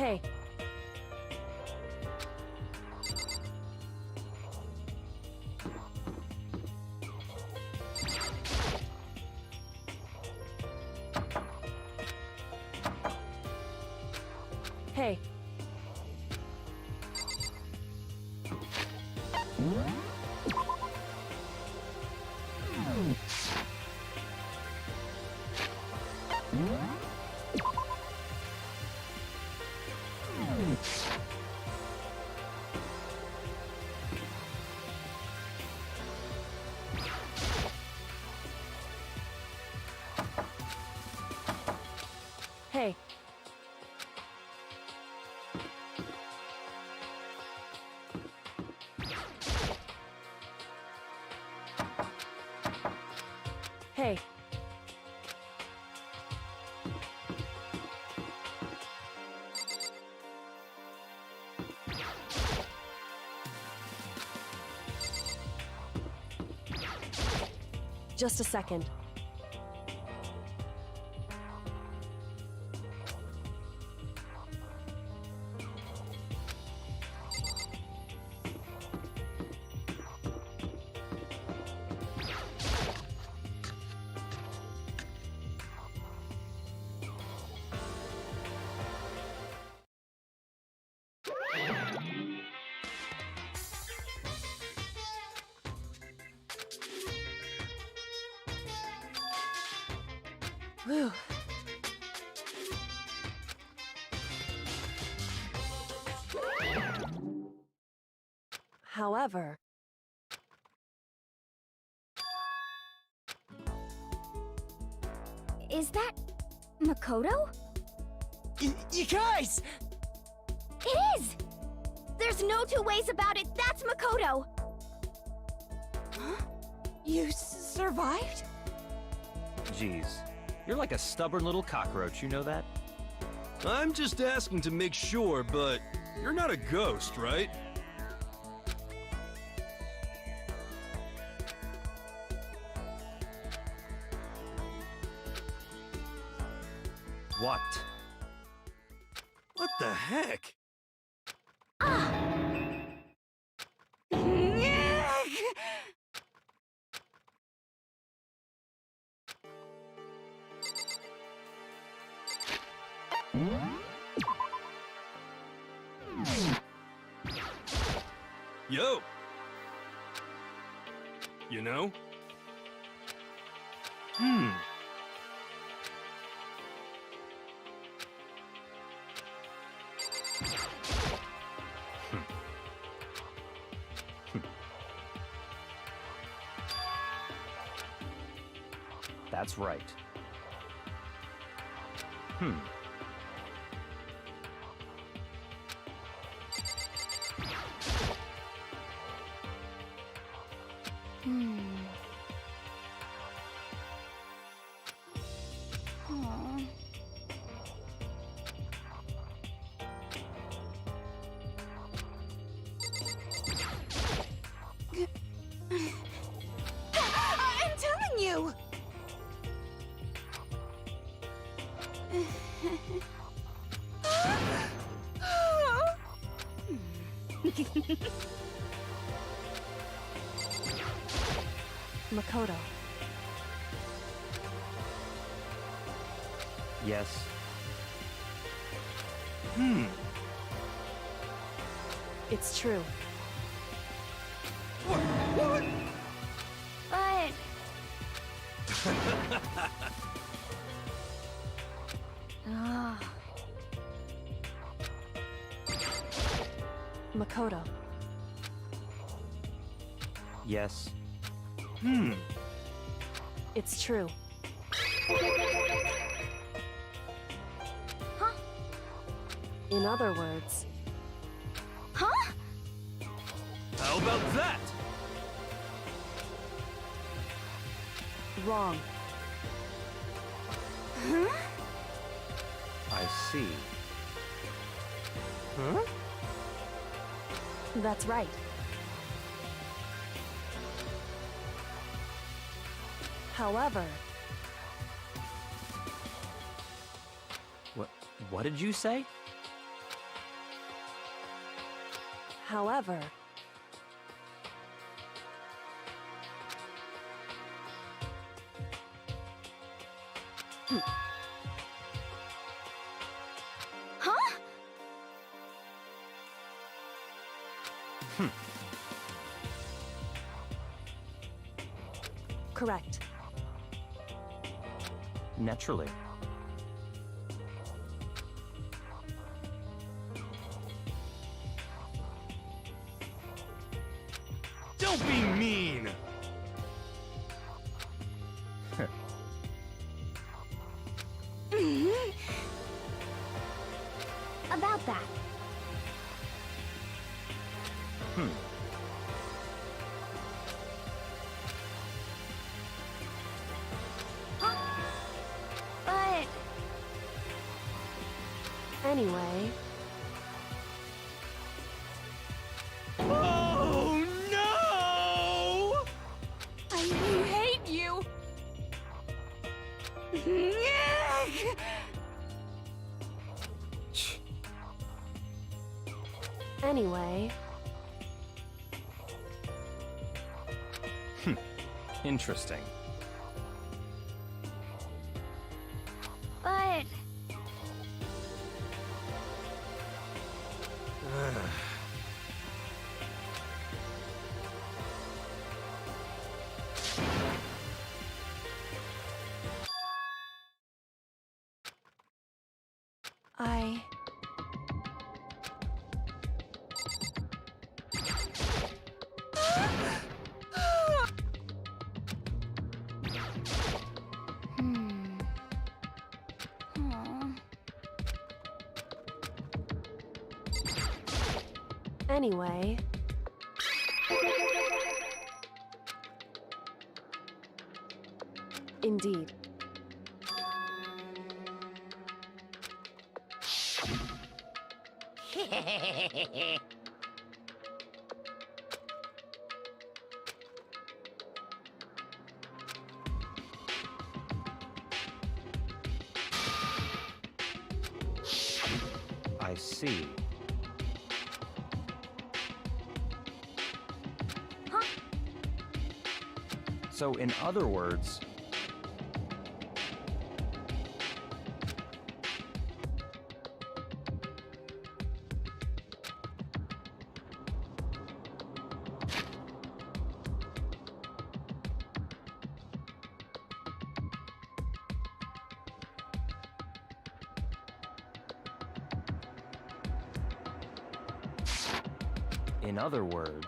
Hey. Hey. Hey. Hey. Just a second. Whew. However, Is that Makoto? You guys! It is! There's no two ways about it, that's Makoto! Huh? You survived? Jeez, you're like a stubborn little cockroach, you know that? I'm just asking to make sure, but you're not a ghost, right? What? What the heck? Yo! You know? That's right. Aw. I'm telling you! Makoto. Yes. It's true. But... Ah. Makoto. Yes. It's true. Huh? In other words, Huh? How about that? wrong. Huh? I see. Huh? That's right. However, What did you say? However, Huh? correct. Naturally. Don't be mean! About that. Huh? But Anyway, Oh no! I hate you. anyway, Interesting. but I... Aw. Anyway, indeed. I see. Huh? So, in other words, in other words,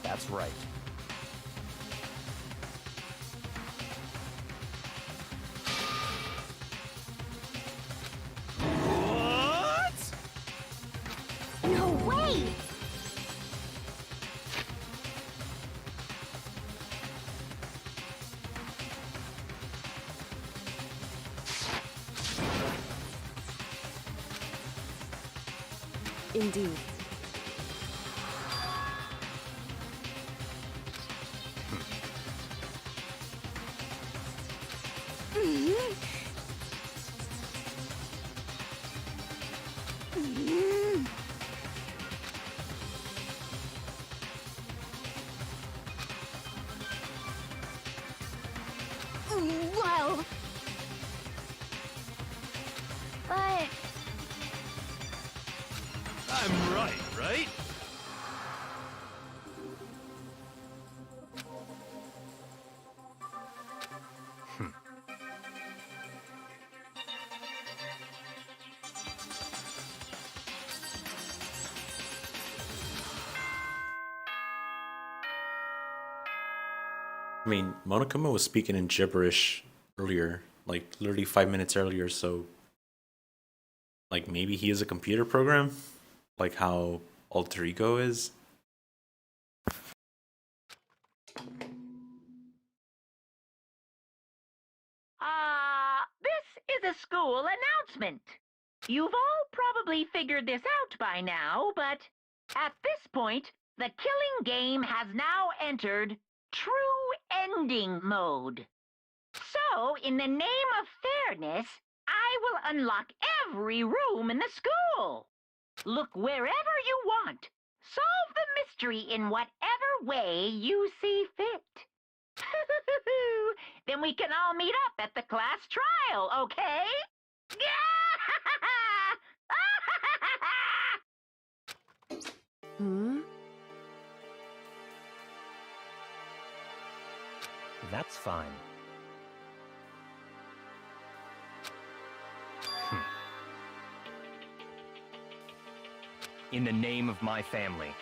that's right. What? No way! Indeed. Well, but I'm right, right? I mean, Monokuma was speaking in gibberish earlier, like literally 5 minutes earlier, so like maybe he is a computer program, like how Alter Ego is. This is a school announcement. You've all probably figured this out by now, but at this point, the killing game has now entered true ending mode. So, in the name of fairness, I will unlock every room in the school. Look wherever you want. Solve the mystery in whatever way you see fit. Then we can all meet up at the class trial, okay? Hmm? That's fine. In the name of my family.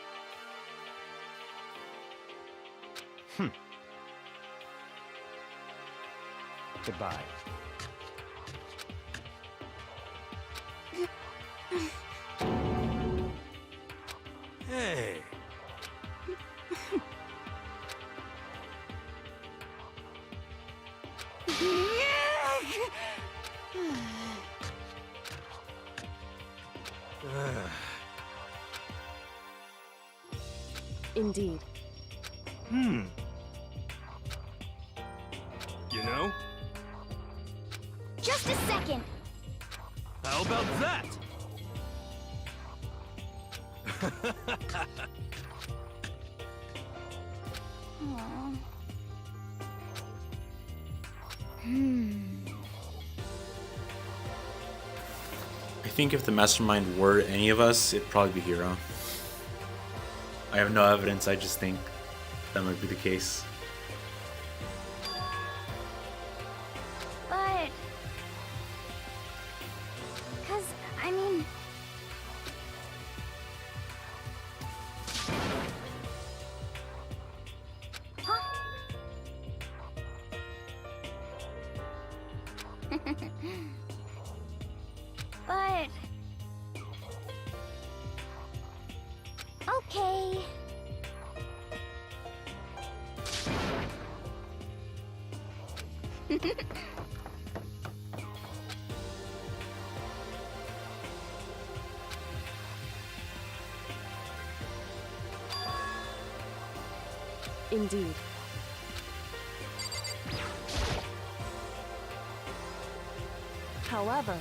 Goodbye. Hey. Indeed. You know? Just a second. How about that? Aw. I think if the mastermind were any of us, it'd probably be Hiro. I have no evidence, I just think that might be the case. But... 'cause, I mean... Huh? But... Okay. Indeed. However,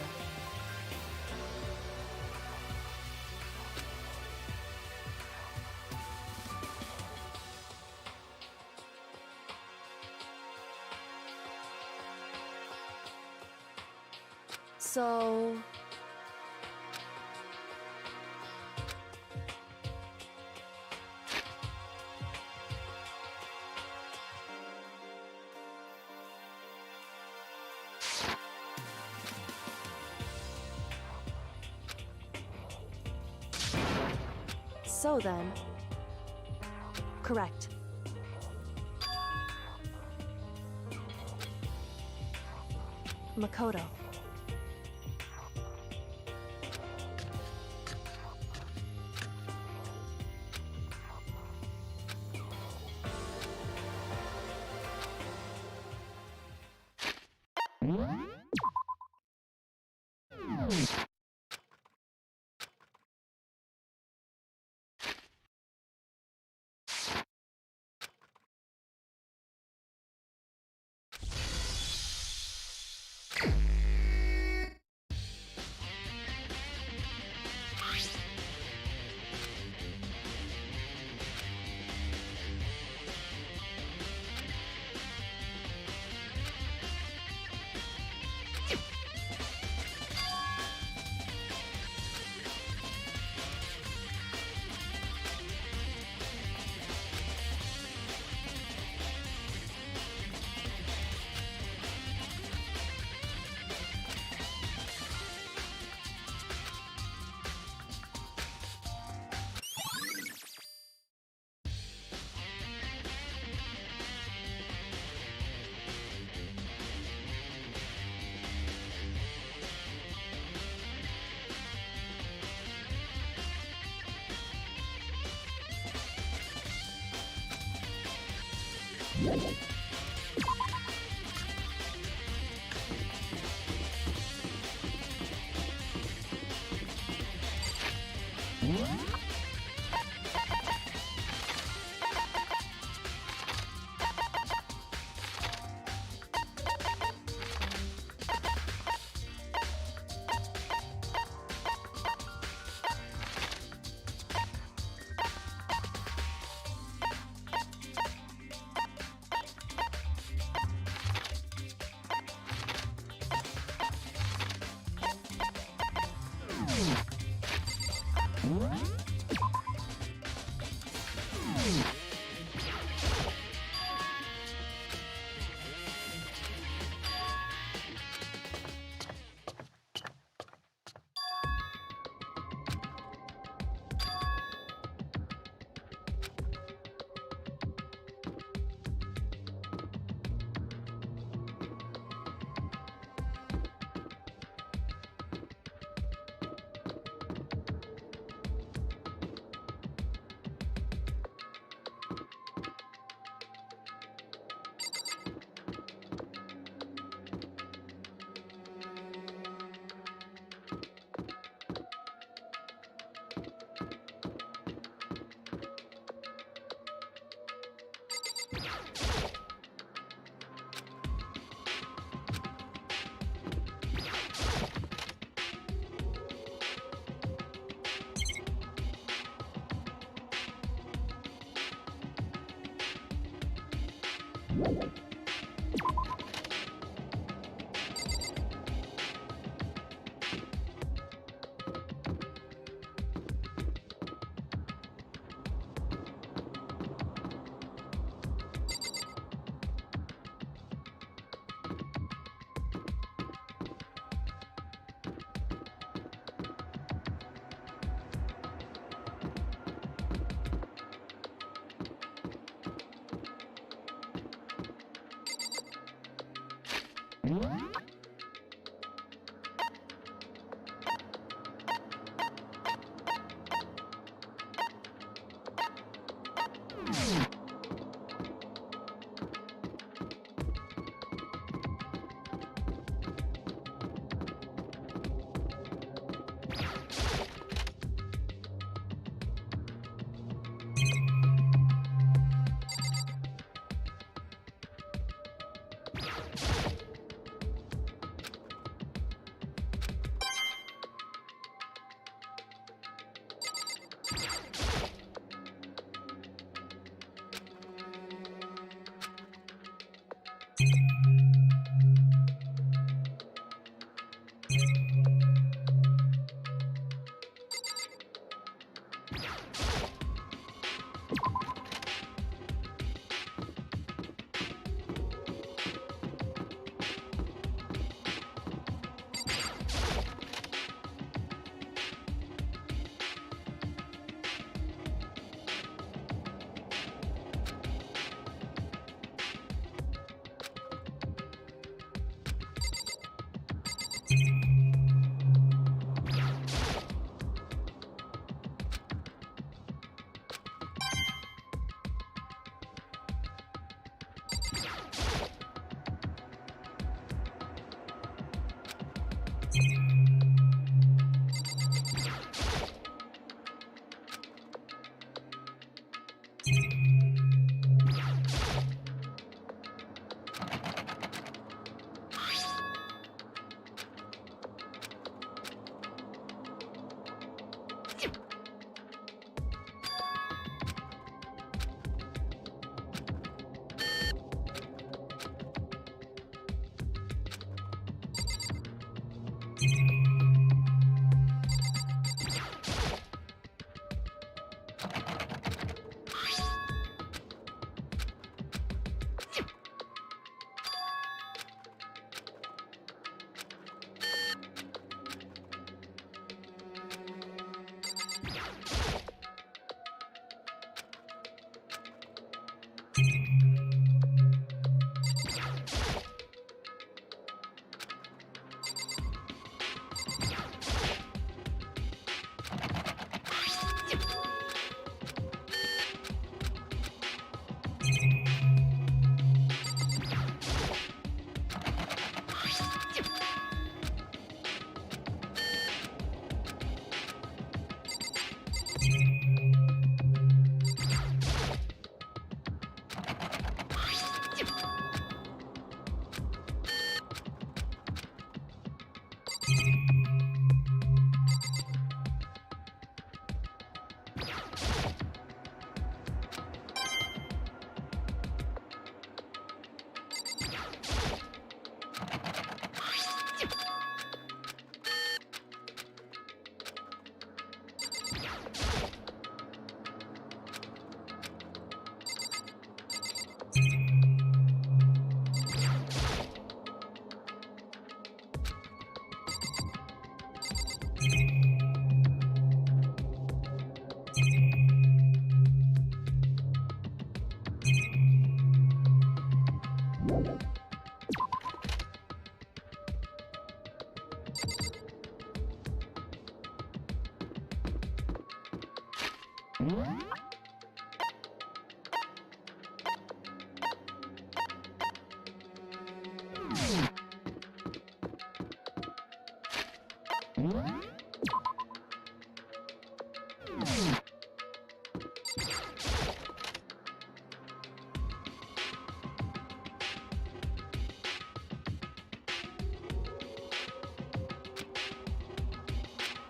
so then, correct. Makoto.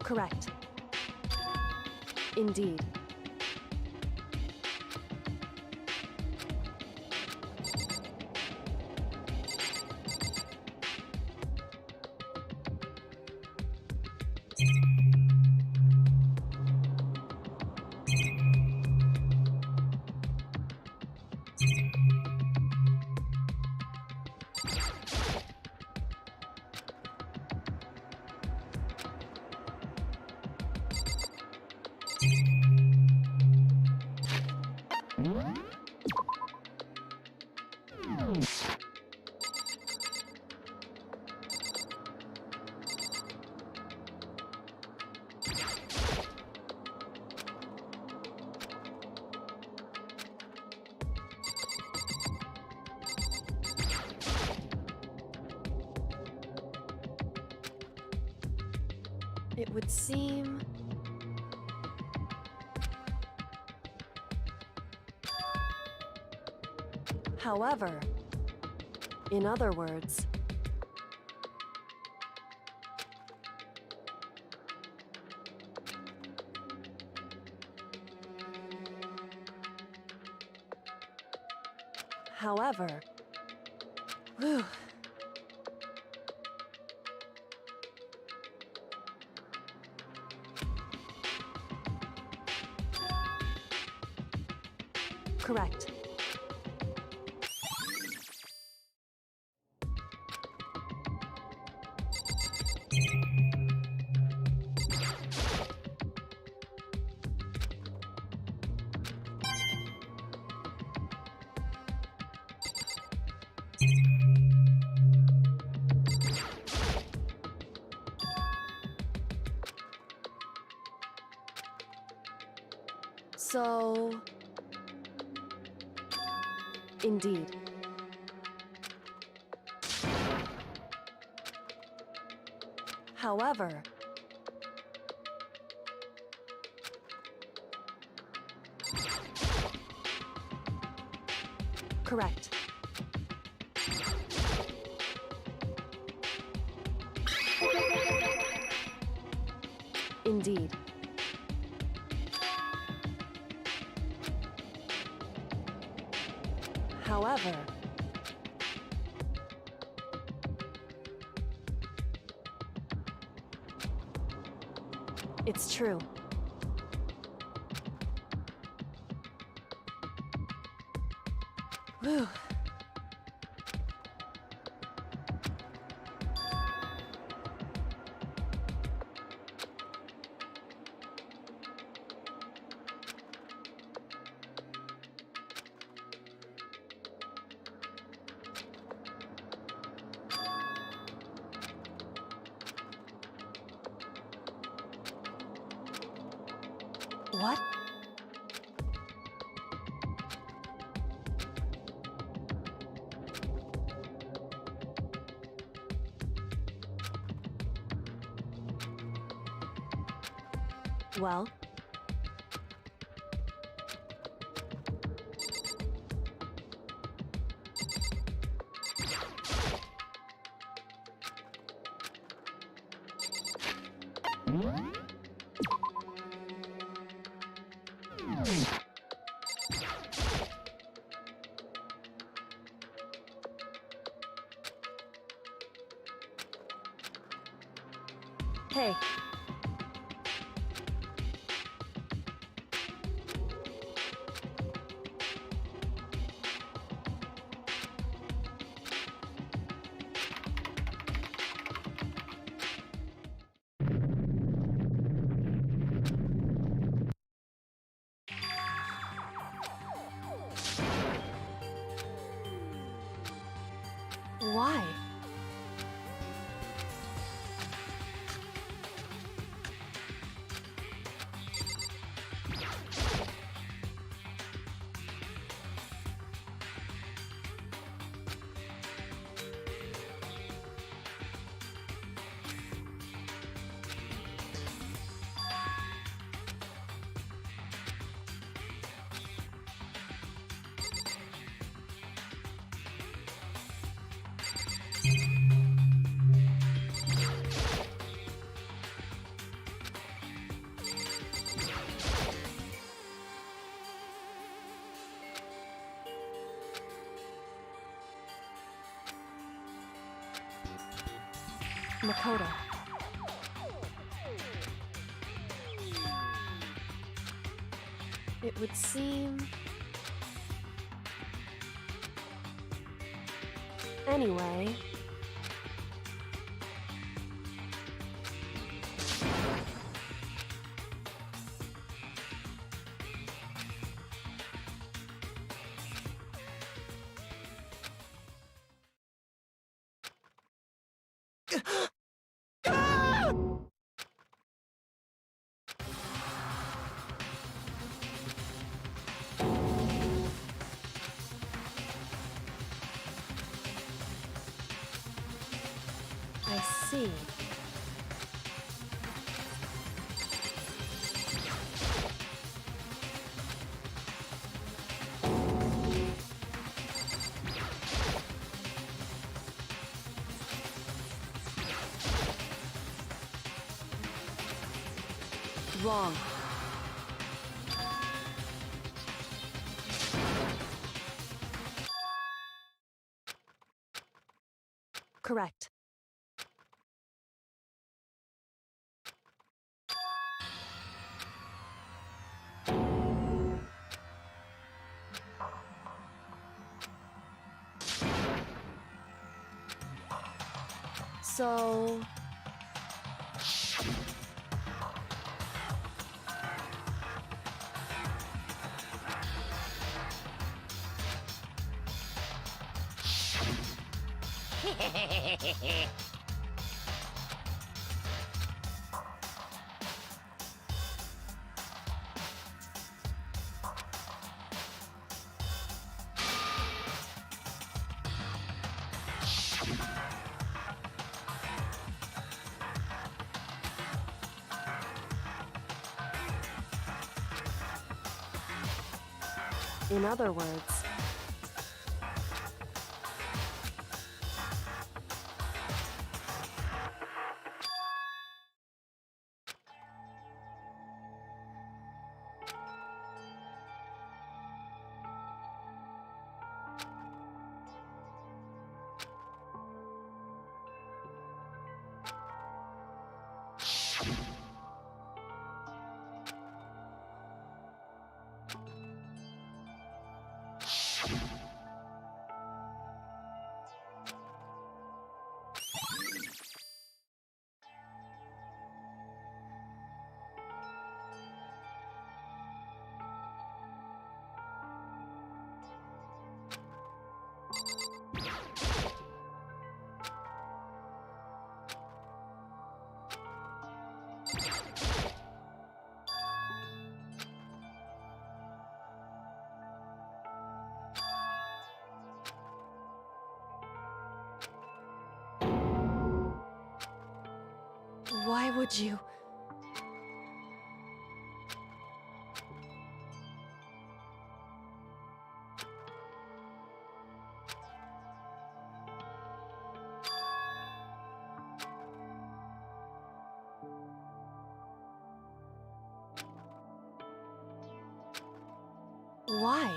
Correct. Indeed. It would seem... However, in other words, whew. Correct. So... Indeed. However... Correct. Indeed. However... It's true. Whew. What? Well? Hey. Why? Makoto. It would seem... Anyway... I see. Wrong. Correct. So... In other words... Why would you? Why?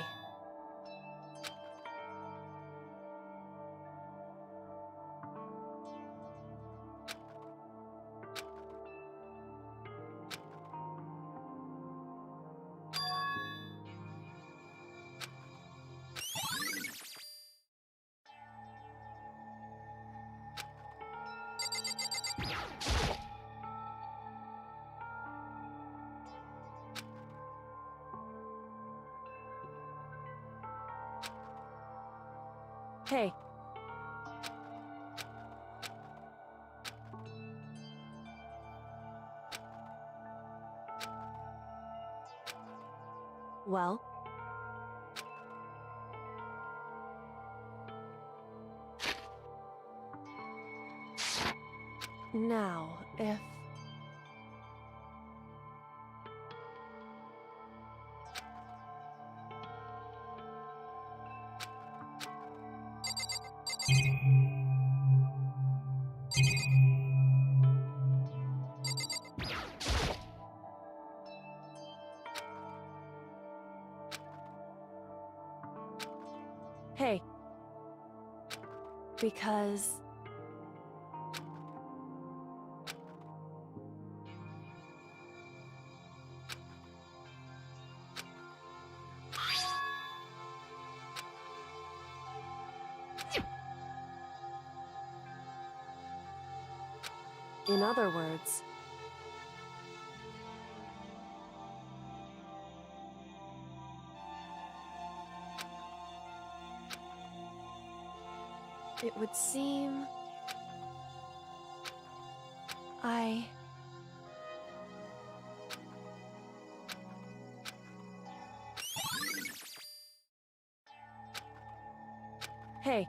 Hey. Well? Now, if... Hey. Because... In other words... It would seem... Hey.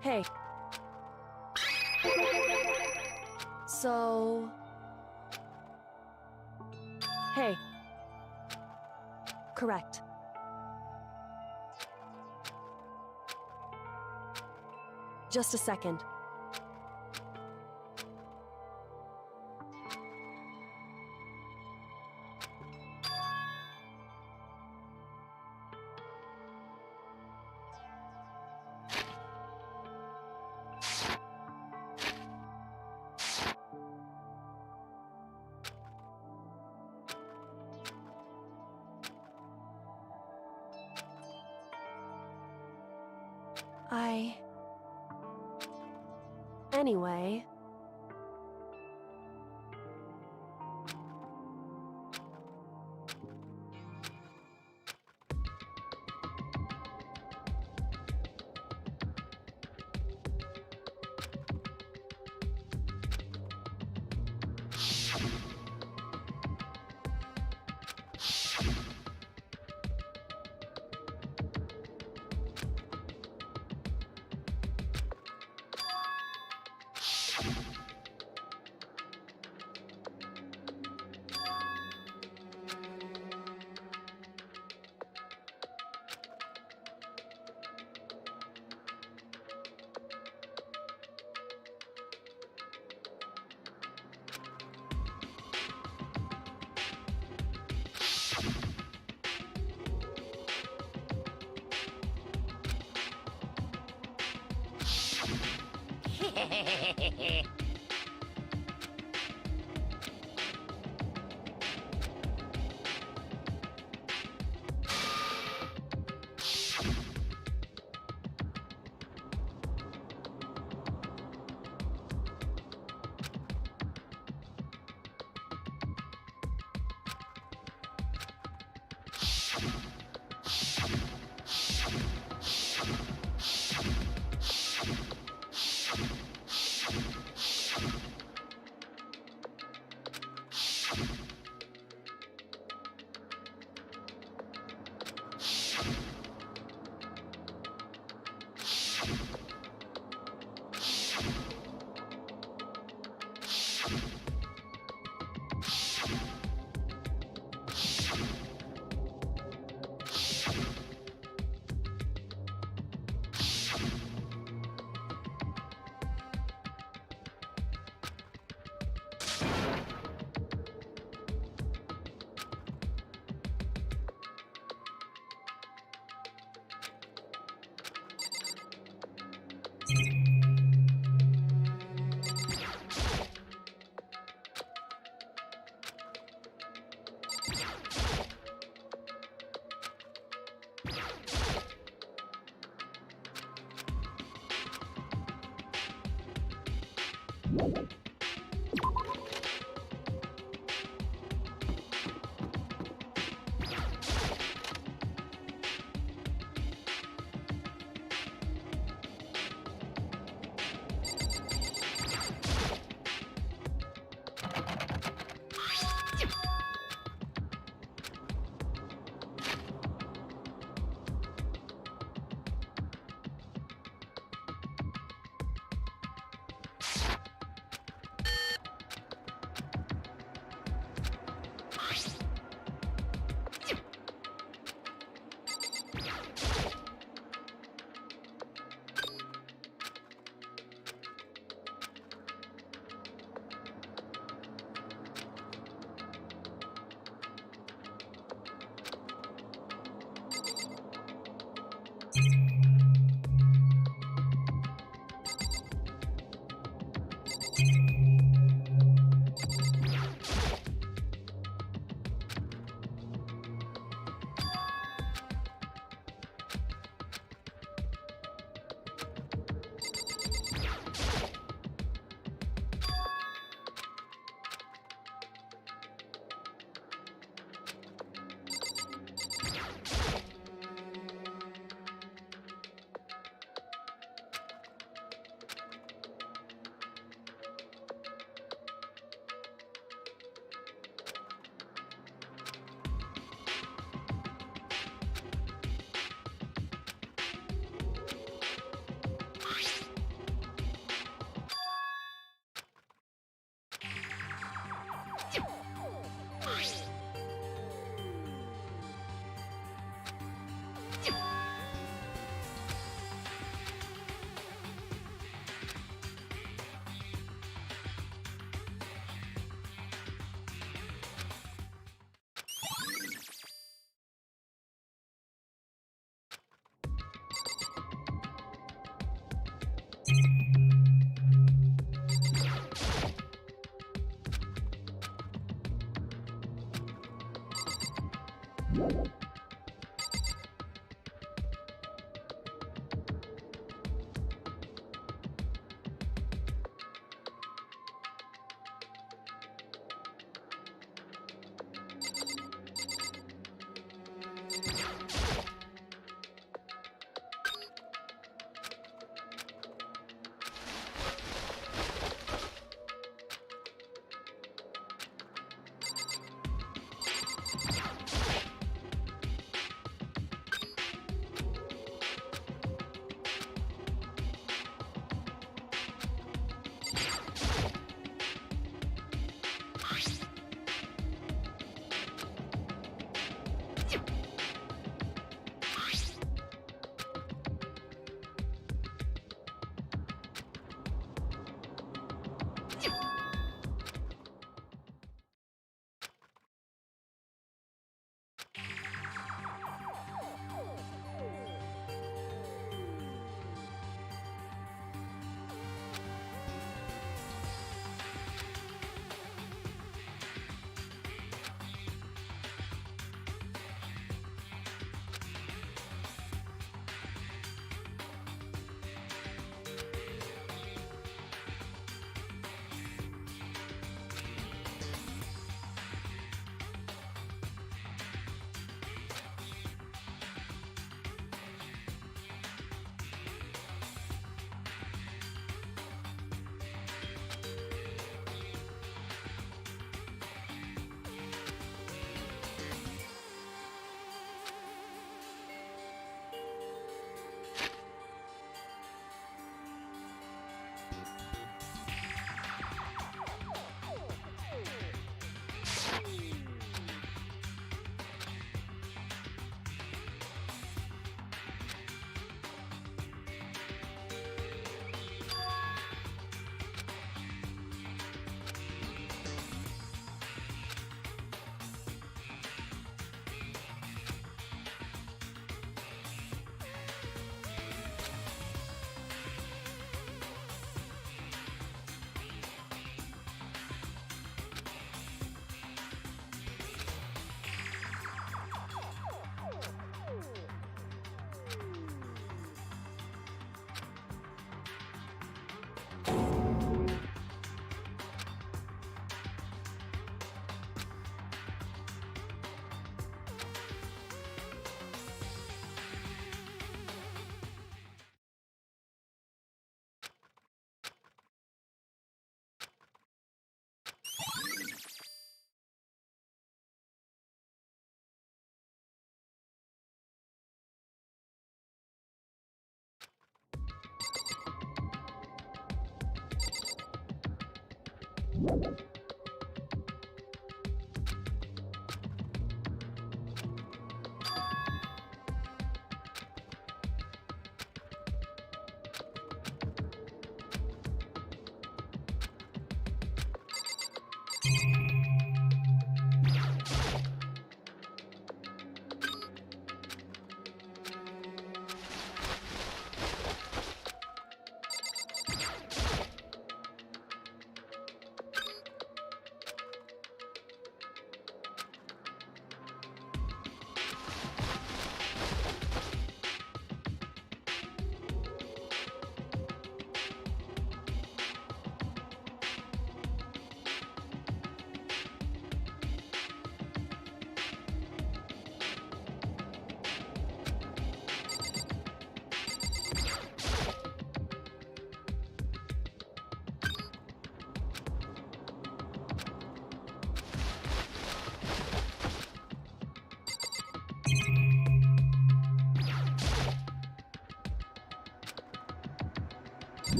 Hey. So... Hey. Correct. Just a second. Anyway...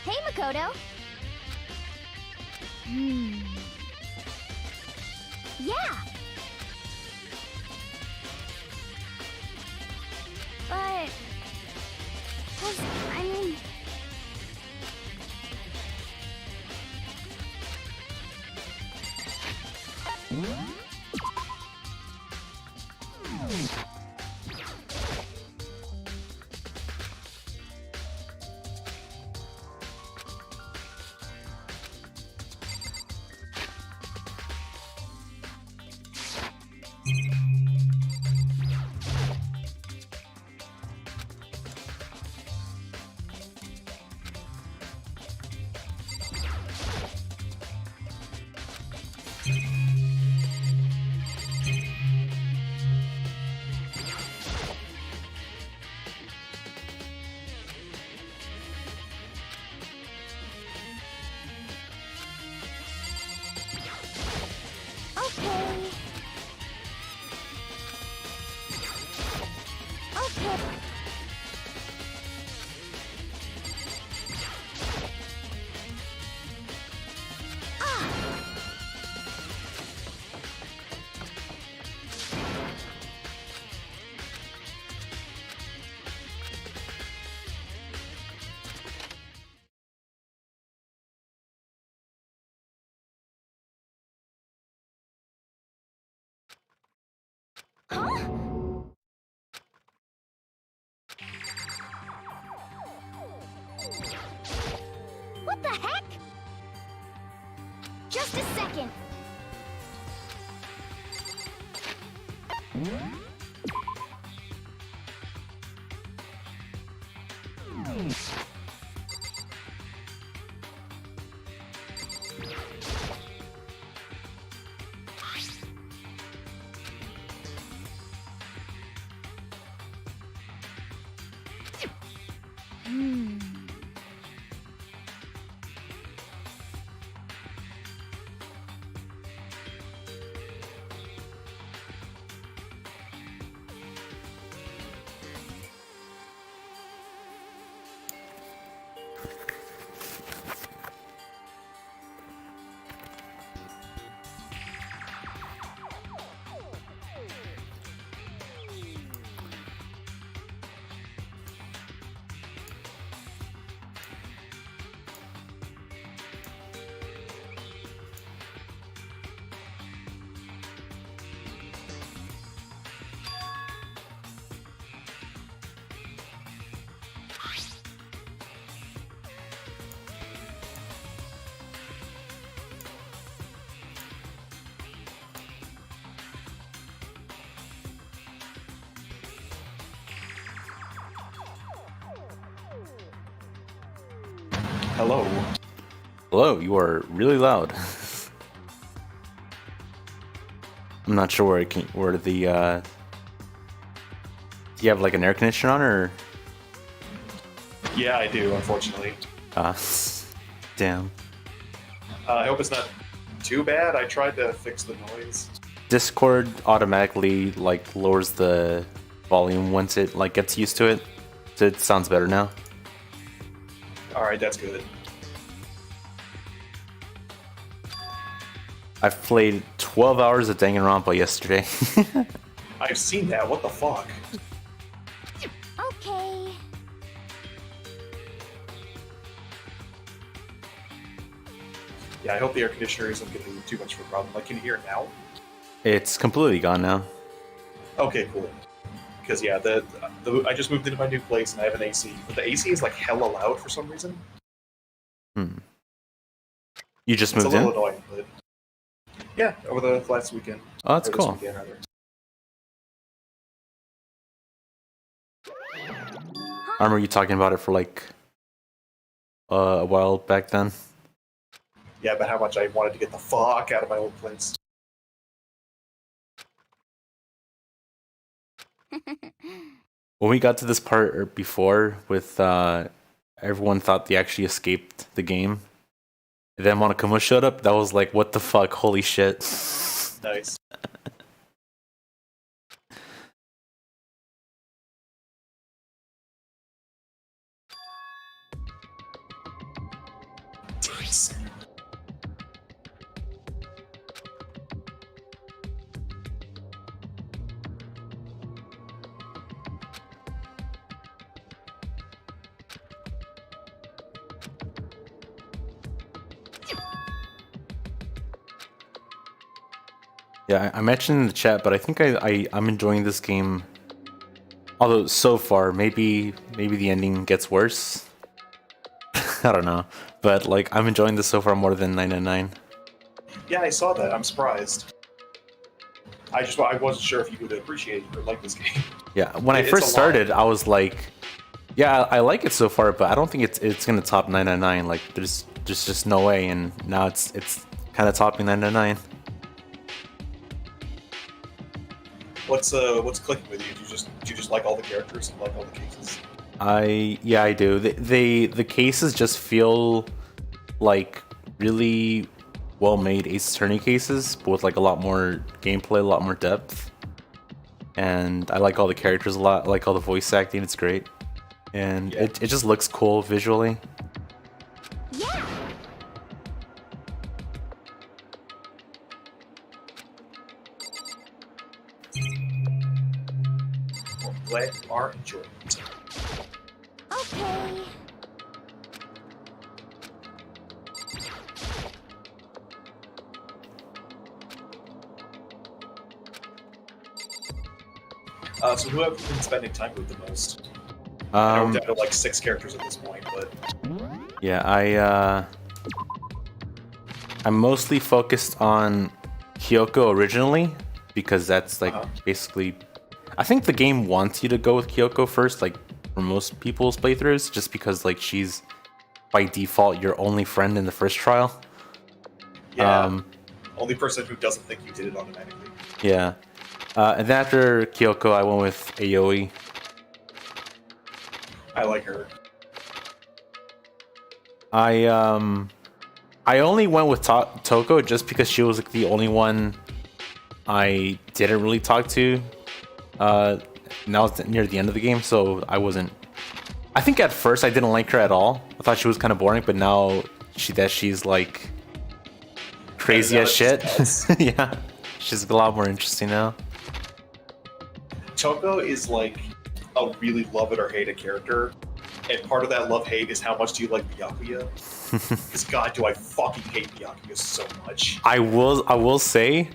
Hey, Makoto. Yeah. But... I mean... Okay. Okay. Huh? What the heck? Just a second. Hello. Hello, you are really loud. I'm not sure where the do you have like an air conditioner on or Yeah, I do, unfortunately. damn. I hope it's not too bad. I tried to fix the noise. Discord automatically like lowers the volume once it like gets used to it. So it sounds better now. Alright, that's good. I've played 12 hours of Danganronpa yesterday. I've seen that, what the fuck? Okay. Yeah, I hope the air conditioner isn't getting too much of a problem. Like, can you hear it now? It's completely gone now. Okay, cool. Because, yeah, I just moved into my new place and I have an AC. But the AC is, like, hella loud for some reason. You just It's moved a in? little annoying, but... Yeah, over the last weekend. Oh, that's Or this cool. weekend, rather. I remember you talking about it for like a while back then. Yeah, but how much I wanted to get the fuck out of my old place. When we got to this part before with everyone thought they actually escaped the game. And then Monokuma showed up, that was like, what the fuck, holy shit. Nice. Yeah, I mentioned in the chat, but I think I'm enjoying this game. Although so far, maybe the ending gets worse. I don't know, but like I'm enjoying this so far more than 999. Yeah, I saw that. I'm surprised. I wasn't sure if you would appreciate or like this game. Yeah, when I It's first a lot. started, I was like, yeah, I like it so far, but I don't think it's gonna top 999. Like there's just no way, and now it's kind of topping 999. What's clicking with you? Do you just like all the characters and like all the cases? I do. The cases just feel like really well made Ace Attorney cases, but with like a lot more gameplay, a lot more depth. And I like all the characters a lot. I like all the voice acting. It's great, and Yeah. it just looks cool visually. Yeah. Well, I'm glad you are enjoying it. Okay. So who have you been spending time with the most? I know we're down to like 6 characters at this point, but Yeah, I'm mostly focused on Kyoko originally because that's like basically. I think the game wants you to go with Kyoko first, like for most people's playthroughs, just because like she's by default your only friend in the first trial. yeah, only person who doesn't think you did it automatically. Yeah. And then after Kyoko, I went with Aoi. I like her. I only went with Toko just because she was like the only one I didn't really talk to. Now it's near the end of the game, so I wasn't. I think at first I didn't like her at all. I thought she was kind of boring, but now she's like crazy now as it's shit. just Yeah, she's a lot more interesting now. Toko is like a really love it or hate it character, and part of that love-hate is how much do you like Byakuya? Because God, do I fucking hate Byakuya so much. I will say,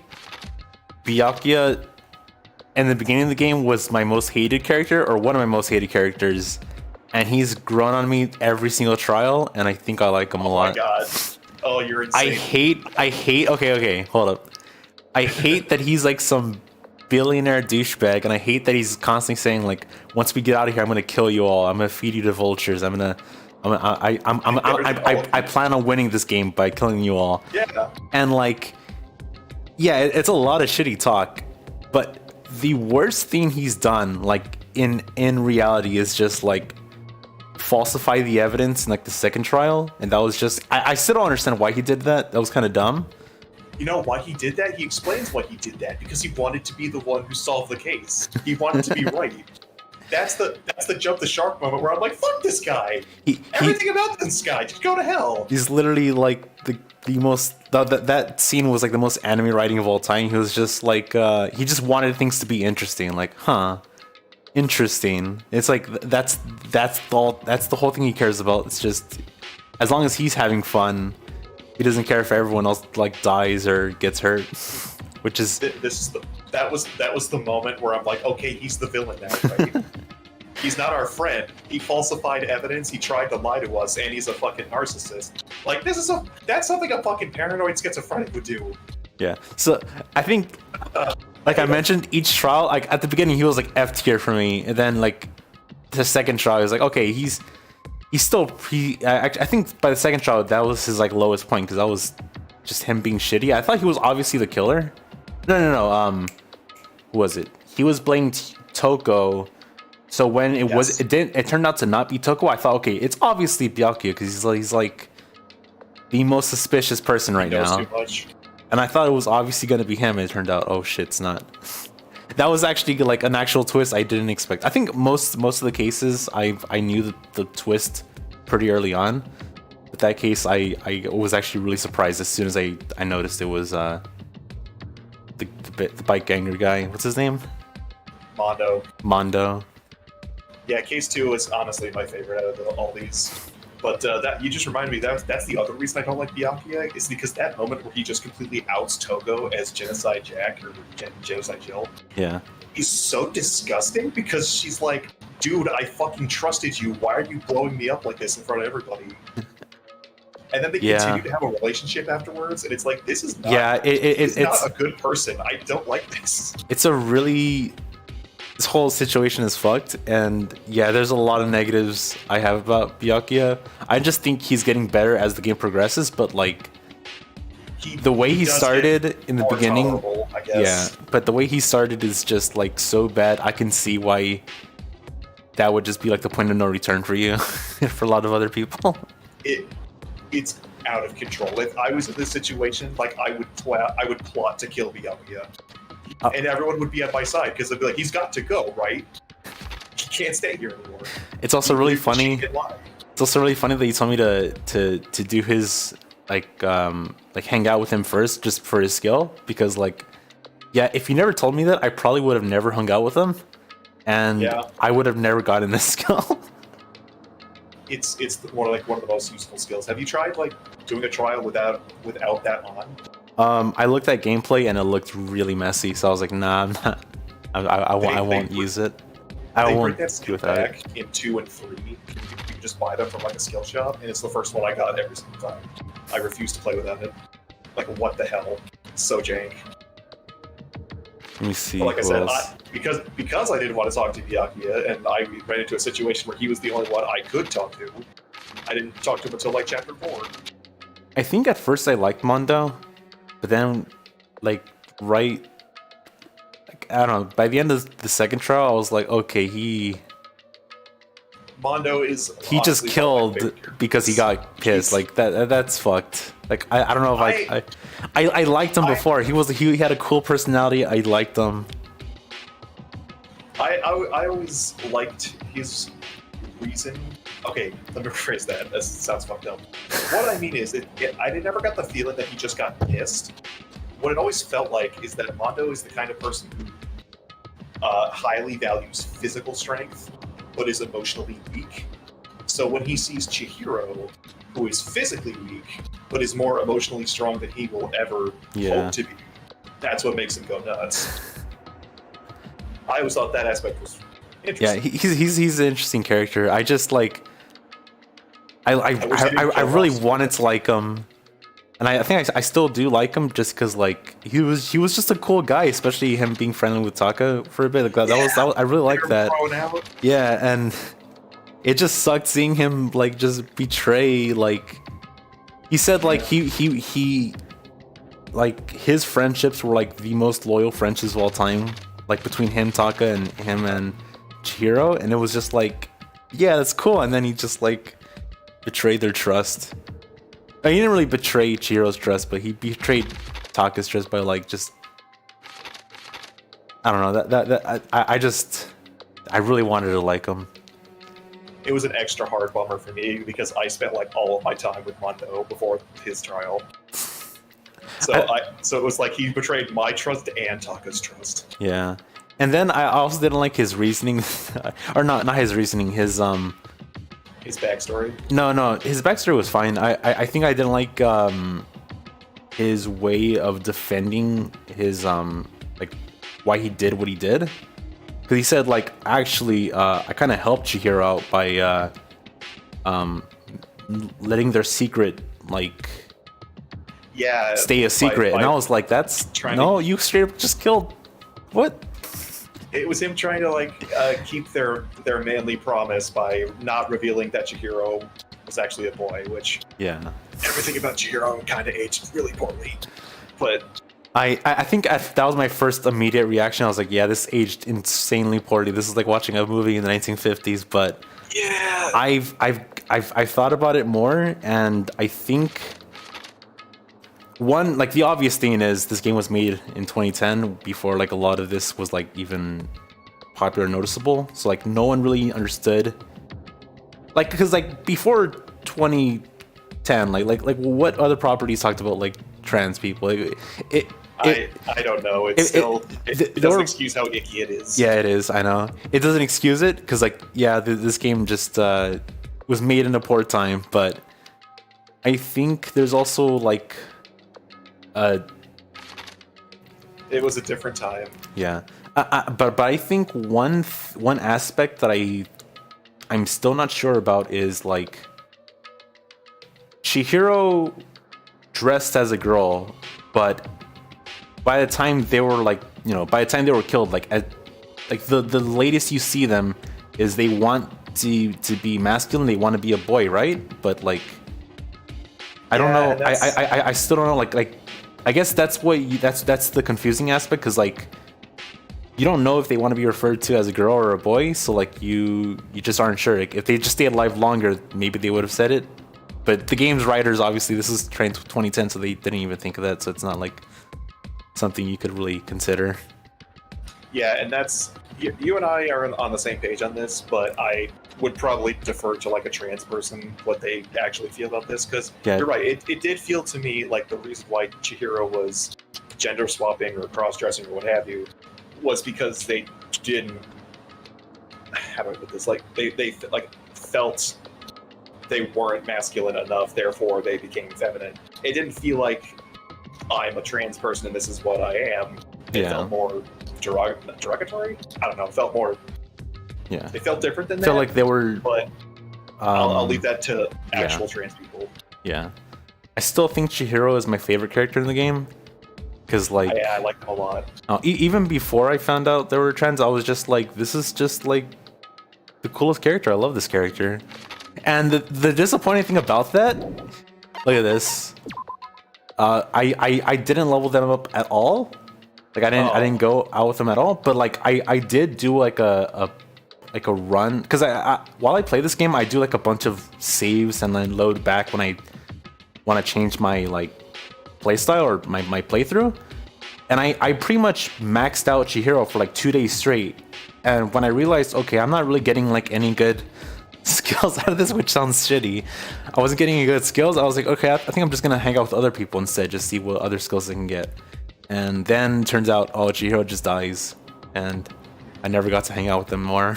Byakuya in the beginning of the game was my most hated character, or one of my most hated characters, and he's grown on me every single trial, and I think I like him a Oh lot. my God. Oh, you're I insane. hate. Okay, hold up. I hate that he's like some billionaire douchebag, and I hate that he's constantly saying like, once we get out of here, I'm gonna kill you all. I'm gonna feed you to vultures. I'm gonna I plan on winning this game by killing you all. Yeah. And like, yeah, it's a lot of shitty talk, but the worst thing he's done, like in reality, is just like falsify the evidence in like the second trial, and that was just I still don't understand why he did that. That was kind of dumb. You know why he did that? He explains why he did that because he wanted to be the one who solved the case. He wanted to be right. That's the jump the shark moment where I'm like, fuck this guy. Everything about this guy, just go to hell. He's literally like the most that scene was like the most anime writing of all time. He was just like he just wanted things to be interesting, like interesting. It's like that's the whole thing he cares about. It's just as long as he's having fun, he doesn't care if everyone else like dies or gets hurt. Which is that was the moment where I'm like, okay, he's the villain now, right? He's not our friend. He falsified evidence. He tried to lie to us, and he's a fucking narcissist. Like that's something a fucking paranoid schizophrenic would do. Yeah. So I think, like I mentioned, each trial, like at the beginning, he was like F tier for me, and then like the second trial, he was like, okay, he's still I think by the second trial, that was his like lowest point because that was just him being shitty. I thought he was obviously the killer. No. Who was it? He was blaming Toko. So when it turned out to not be Toko. I thought, okay, it's obviously Byakuya because he's like the most suspicious person right now. Too much. And I thought it was obviously gonna be him. And it turned out, oh shit, it's not. That was actually like an actual twist I didn't expect. I think most of the cases I knew the twist pretty early on. But that case I was actually really surprised as soon as I noticed it was the bike ganger guy. What's his name? Mondo. Yeah, case 2 is honestly my favorite out of all these. But that you just reminded me that's the other reason I don't like Byakuya is because that moment where he just completely outs Togo as Genocide Jack or Genocide Jill. Yeah. Is so disgusting because she's like, dude, I fucking trusted you. Why are you blowing me up like this in front of everybody? And then they continue to have a relationship afterwards, and it's like, this is not, it's not a good person. I don't like this. It's a really... This whole situation is fucked, and yeah, there's a lot of negatives I have about Byakuya. I just think he's getting better as the game progresses, but like... the way he started in the beginning... I guess. Yeah, but the way he started is just like so bad. I can see why that would just be like the point of no return for you, for a lot of other people. It's out of control. If I was in this situation, like I would plot to kill Byakuya, and everyone would be at my side because they'd be like, "He's got to go, right? He can't stay here anymore." It's also really funny. It's also really funny that you told me to do his like hang out with him first just for his skill, because like, yeah, if you never told me that, I probably would have never hung out with him, and I would have never gotten this skill. It's one of the most useful skills. Have you tried like doing a trial without that on? I looked at gameplay and it looked really messy, so I was like, nah, I'm not. I won't use it. I won't bring that skill back in 2 and 3. You can just buy them from like a skill shop, and it's the first one I got every single time. I refuse to play without it. Like, what the hell? It's so jank. Let me see. But like I said, because I didn't want to talk to Byakuya, and I ran into a situation where he was the only one I could talk to, I didn't talk to him until like chapter 4. I think at first I liked Mondo, but then like I don't know, by the end of the second trial, I was like, okay, Mondo is he just killed because he got pissed. Like that's fucked. Like I don't know if I liked him before. He had a cool personality. I liked him. I always liked his reason. Okay, let me rephrase that. That sounds fucked up. What I mean is, I never got the feeling that he just got pissed. What it always felt like is that Mondo is the kind of person who highly values physical strength, but is emotionally weak. So when he sees Chihiro, who is physically weak, but is more emotionally strong than he will ever hope to be, that's what makes him go nuts. I always thought that aspect was interesting. Yeah, he's an interesting character. I just like... I really wanted to like him, and I think I still do like him just because like he was just a cool guy, especially him being friendly with Taka for a bit. Like that was I really liked that. Yeah, and it just sucked seeing him like just betray. Like he said, like he like his friendships were like the most loyal friendships of all time, like between him, Taka, and him and Chihiro, and it was just like, yeah, that's cool. And then he just like betrayed their trust. He didn't really betray Chihiro's trust, but he betrayed Taka's trust by like just, I don't know, I really wanted to like him. It was an extra hard bummer for me because I spent like all of my time with Mondo before his trial. So it was like he betrayed my trust and Taka's trust. Yeah. And then I also didn't like his reasoning, or not his reasoning, his backstory. No, his backstory was fine. I think I didn't like his way of defending his like why he did what he did. Because he said like, actually I kind of helped Chihiro out by letting their secret like stay a secret. And I was like, you straight up just killed what? It was him trying to like keep their manly promise by not revealing that Chihiro was actually a boy, which everything about Chihiro kind of aged really poorly. But I think that was my first immediate reaction. I was like, yeah, this aged insanely poorly. This is like watching a movie in the 1950s. But yeah, I've thought about it more, and I think one, like the obvious thing is this game was made in 2010 before like a lot of this was like even popular and noticeable. So like no one really understood, like, because like before 2010, like what other properties talked about like trans people? I don't know. It doesn't excuse how icky it is. Yeah, it is. I know it doesn't excuse it because like this game just was made in a poor time, but I think there's also like. It was a different time. Yeah, but I think one aspect that I'm still not sure about is like Chihiro dressed as a girl, but by the time they were like, by the time they were killed, like the latest you see them is they want to be masculine, they want to be a boy, right? But like I don't know. I still don't know. Like I guess that's that's the confusing aspect, because like you don't know if they want to be referred to as a girl or a boy. So like you just aren't sure. Like, if they just stayed alive longer, maybe they would have said it. But the game's writers, obviously, this is trained 2010, so they didn't even think of that. So it's not like something you could really consider. Yeah, and that's you and I are on the same page on this, but I would probably defer to like a trans person what they actually feel about this, because you're right. It did feel to me like the reason why Chihiro was gender swapping or cross dressing or what have you was because they didn't. How do I put this? Like they like felt they weren't masculine enough, therefore they became feminine. It didn't feel like I'm a trans person and this is what I am. It felt more derogatory. I don't know. It felt more. Yeah. It felt different than that. Felt like they were. But I'll leave that to actual trans people. Yeah. I still think Chihiro is my favorite character in the game. Because like. I like them a lot. Even before I found out there were trans, I was just like, this is just like the coolest character. I love this character. And the disappointing thing about that, look at this. I didn't level them up at all. Like I didn't go out with them at all. But like I did do like a run, because while I play this game, I do like a bunch of saves and then load back when I want to change my like playstyle or my playthrough. And I pretty much maxed out Chihiro for like 2 days straight. And when I realized, okay, I'm not really getting like any good skills out of this, which sounds shitty. I wasn't getting any good skills. I was like, okay, I think I'm just gonna hang out with other people instead, just see what other skills I can get. And then turns out, oh, Chihiro just dies, and I never got to hang out with them more.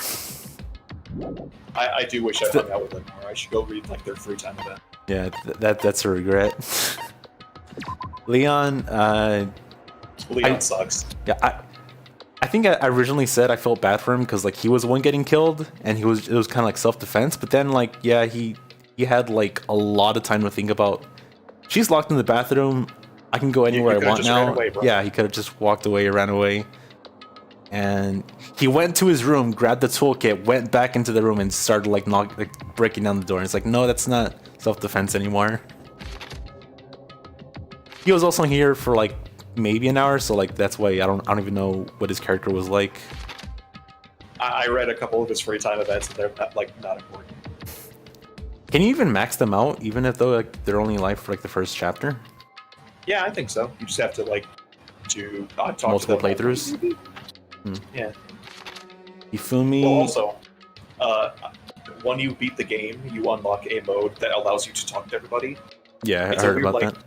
I do wish I hung out with them more. I should go read like their free time event. Yeah, that's a regret. Leon sucks. Yeah, I think I originally said I felt bad for him because like he was the one getting killed, and it was kind of like self-defense. But then like he had like a lot of time to think about. She's locked in the bathroom. I can go anywhere I want now. Away, yeah, he could have just walked away or ran away. and he went to his room, grabbed the toolkit, went back into the room, and started like breaking down the door. And it's like, no, that's not self-defense anymore. He was also here for like maybe an hour, so like that's why I don't even know what his character was like. I read a couple of his free time events, and they're not important. Can you even max them out, even if they're only live for like the first chapter? Yeah, I think so. You just have to like do talk multiple to them. playthroughs. Yeah. Ifumi. Well, also, when you beat the game, you unlock a mode that allows you to talk to everybody. Yeah, It's I a heard weird, about like, that.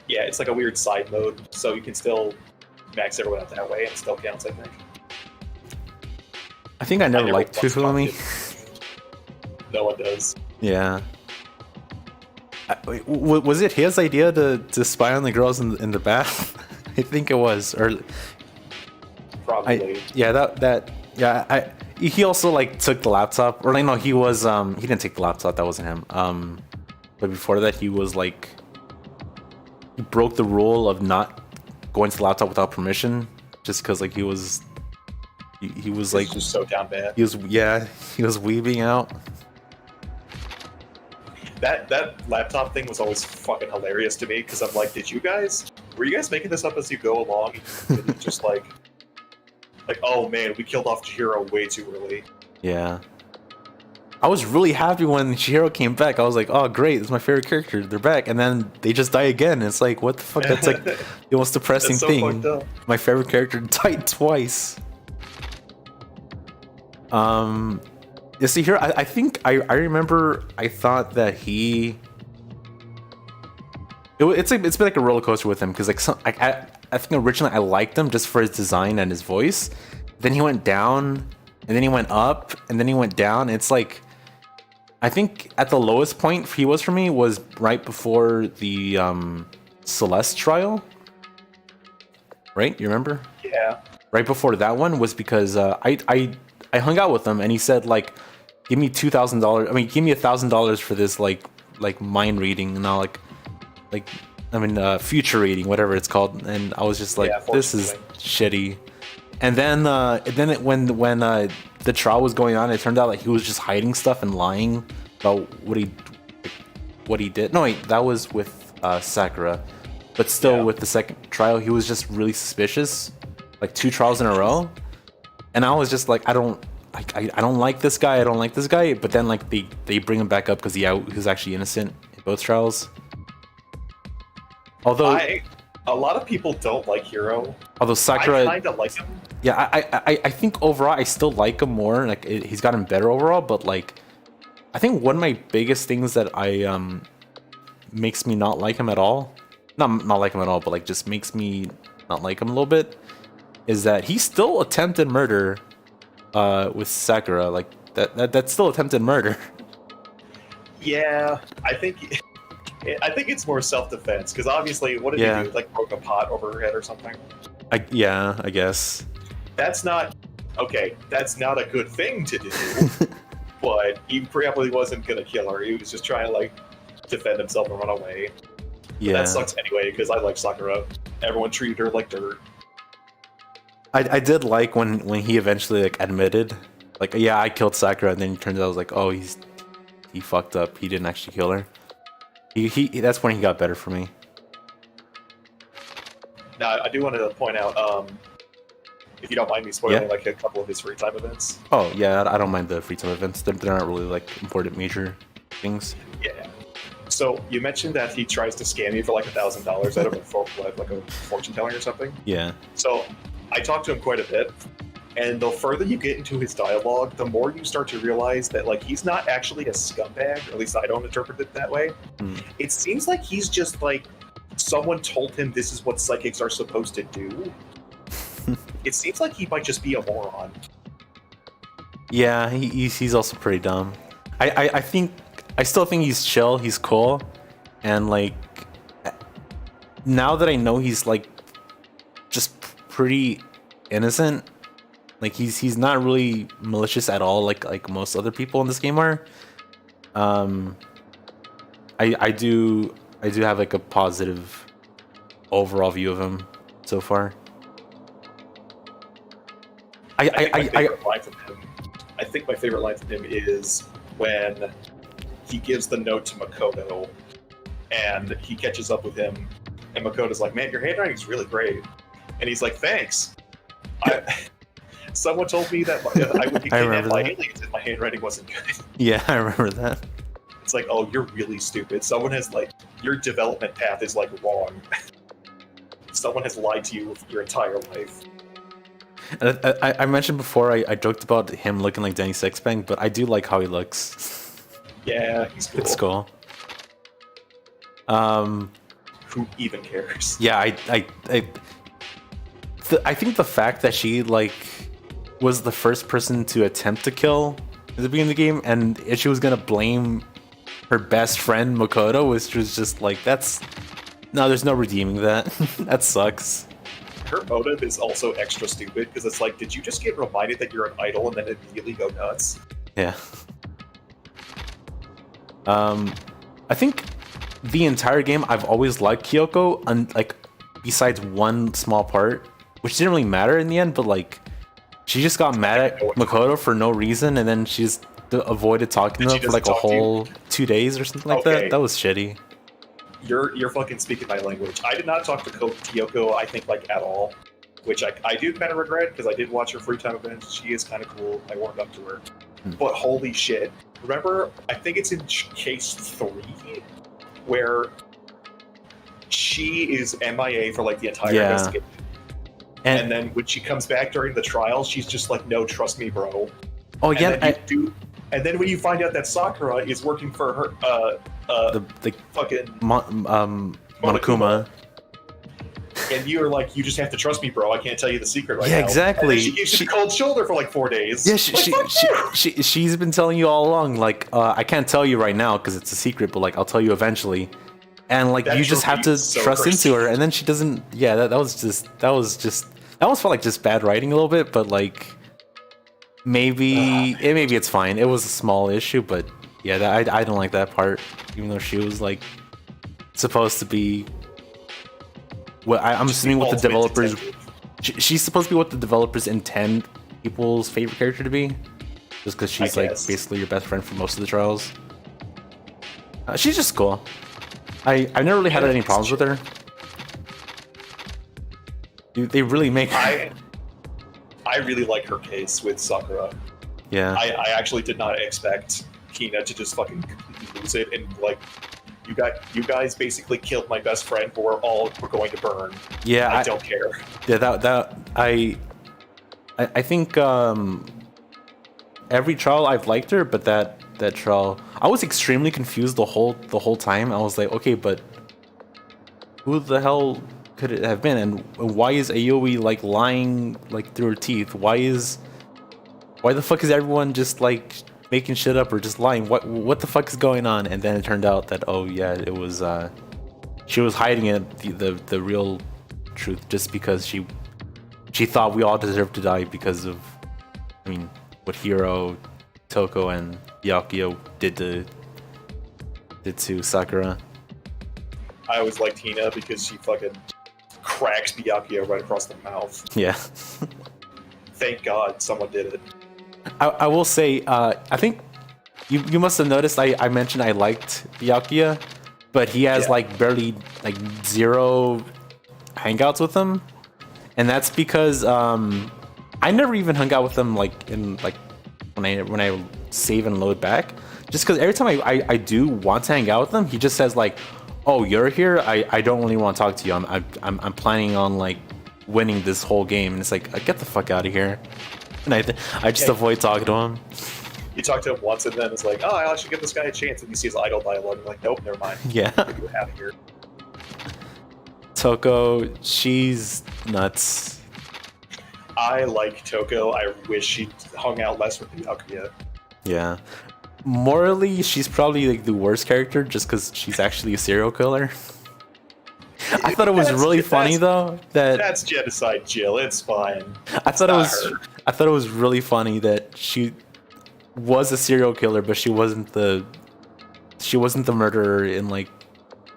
Yeah, it's like a weird side mode, so you can still max everyone out that way, and it still counts, I think. I think I never liked once talked Ifumi. to- No one does. Yeah. Was it his idea to spy on the girls in the bath? I think it was, or Probably. he also like took the laptop, or like no, he didn't take the laptop, that wasn't him. But before that, he was like, he broke the rule of not going to the laptop without permission, just because like he was like just so down bad. he was weebing out. That laptop thing was always fucking hilarious to me, because I'm like, were you guys making this up as you go along? And you just like, oh man, we killed off Chihiro way too early. Yeah. I was really happy when Chihiro came back. I was like, oh great, this is my favorite character. They're back. And then they just die again. It's like, what the fuck? That's like the most depressing That's so thing. fucked up. My favorite character died twice. You see here, I think I remember I thought that it's been like a roller coaster with him, because like I think originally I liked him just for his design and his voice. Then he went down, and then he went up, and then he went down. It's like, I think at the lowest point he was for me was right before the Celeste trial. Right? You remember? Yeah. Right before that one was because I hung out with him, and he said like, give me $2,000. I mean, give me $1,000 for this like mind reading, and all future reading, whatever it's called. And I was just like, this is shitty. And then when the trial was going on, it turned out like he was just hiding stuff and lying about what he did. No, wait, that was with Sakura, but still with the second trial, he was just really suspicious, like 2 trials in a row. And I was just like, I don't like this guy. I don't like this guy. But then like they bring him back up because he was actually innocent in both trials. Although a lot of people don't like Hiro. Although Sakura, I kind of like him. Yeah, I think overall I still like him more. Like he's gotten better overall. But like, I think one of my biggest things that makes me not like him at all, not like him at all, but like just makes me not like him a little bit, is that he still attempted murder with Sakura. Like that's still attempted murder. Yeah, I think it's more self-defense, because obviously, what did he do? Like broke a pot over her head or something? I guess. That's not a good thing to do. But he probably wasn't gonna kill her. He was just trying to like defend himself and run away. Yeah, but that sucks anyway, because I like Sakura. Everyone treated her like dirt. I did like when he eventually like admitted, like, yeah, I killed Sakura, and then it turns out I was like, oh, he fucked up. He didn't actually kill her. He that's when he got better for me. Now, I do want to point out, if you don't mind me spoiling like a couple of his free time events. Oh yeah, I don't mind the free time events. They're not really like important major things. Yeah. So you mentioned that he tries to scam you for like $1,000 out of a fortune telling or something. Yeah. So I talked to him quite a bit, and the further you get into his dialogue, the more you start to realize that like he's not actually a scumbag, or at least I don't interpret it that way. It seems like he's just like someone told him this is what psychics are supposed to do. It seems like he might just be a moron. Yeah, he's also pretty dumb. I still think he's chill, he's cool, and like now that I know he's like just pretty innocent, like he's not really malicious at all, like most other people in this game are. I do have like a positive overall view of him so far. I think my favorite line from him is when he gives the note to Makoto, and he catches up with him, and Makoto's like, "Man, your handwriting's really great," and he's like, "Thanks." Someone told me that I would be kidnapped by aliens if my handwriting wasn't good. Yeah, I remember that. It's like, oh, you're really stupid. Someone has like your development path is like wrong. Someone has lied to you your entire life. I mentioned before I joked about him looking like Danny Sixbang, but I do like how he looks. Yeah, he's cool. It's cool. Who even cares? Yeah, I think the fact that she like was the first person to attempt to kill at the beginning of the game, and she was gonna blame her best friend Makoto, which was just like, there's no redeeming that. That sucks. Her motive is also extra stupid because it's like, did you just get reminded that you're an idol and then immediately go nuts? Yeah. I think the entire game I've always liked Kyoko, like besides one small part, which didn't really matter in the end, but like she just got mad at Makoto for no reason, and then she just avoided talking to him for like a whole 2 days or something like that. That was shitty. You're fucking speaking my language. I did not talk to Kyoko, I think, like, at all. Which I do kind of regret, because I did watch her free time events. She is kind of cool. I warmed up to her. But holy shit. Remember, I think it's in case 3, where she is MIA for, like, the entire investigation. And then when she comes back during the trial, she's just like, no, trust me, bro. Oh, yeah. And then when you find out that Sakura is working for her, the fucking Monokuma. And you're like, you just have to trust me, bro. I can't tell you the secret right now. Yeah, exactly. She gives you a cold shoulder for like 4 days. Yeah, she's been telling you all along, like, I can't tell you right now because it's a secret, but like, I'll tell you eventually. And like, you just have to trust into her, and then she doesn't. Yeah, that almost felt like just bad writing a little bit, but like, maybe it's fine. It was a small issue, but yeah, I don't like that part, even though she was like supposed to be. I'm assuming what the developers. She's supposed to be what the developers intend people's favorite character to be, just because she's like basically your best friend for most of the trials. She's just cool. I've never really had any problems with her. They really make. I really like her case with Sakura. Yeah. I actually did not expect Hina to just fucking completely lose it, and like, you guys basically killed my best friend, but we're going to burn. Yeah. I don't care. Yeah, I think every trial I've liked her, but that trial I was extremely confused the whole time. I was like, okay, but who the hell could it have been, and why is Aoi like lying like through her teeth? Why the fuck is everyone just like making shit up or just lying? What the fuck is going on? And then it turned out that, oh yeah, it was she was hiding it, the real truth, just because she thought we all deserved to die because of, I mean, what Hiro, Toko, and Byakuya did to Sakura. I always liked Hina because she fucking cracks Byakuya right across the mouth. Yeah. Thank God someone did it. I will say, I think you must have noticed I mentioned I liked Byakuya, but he has like barely like 0 hangouts with him, and that's because I never even hung out with him like in like when I save and load back, just because every time I do want to hang out with him, he just says like, oh, you're here, I don't really want to talk to you, I'm planning on like winning this whole game, and it's like, get the fuck out of here. And I just avoid talking to him. You talk to him once, and then it's like, oh, I should give this guy a chance. And you see his idle dialogue, and you're like, nope, never mind. Yeah. Get you out of here. Toko, she's nuts. I like Toko. I wish she hung out less with Byakuya. Yeah. Morally, she's probably like the worst character, just because she's actually a serial killer. I thought it was really funny though that that's genocide, Jill. It's fine. I thought it was really funny that she was a serial killer, but she wasn't the murderer in like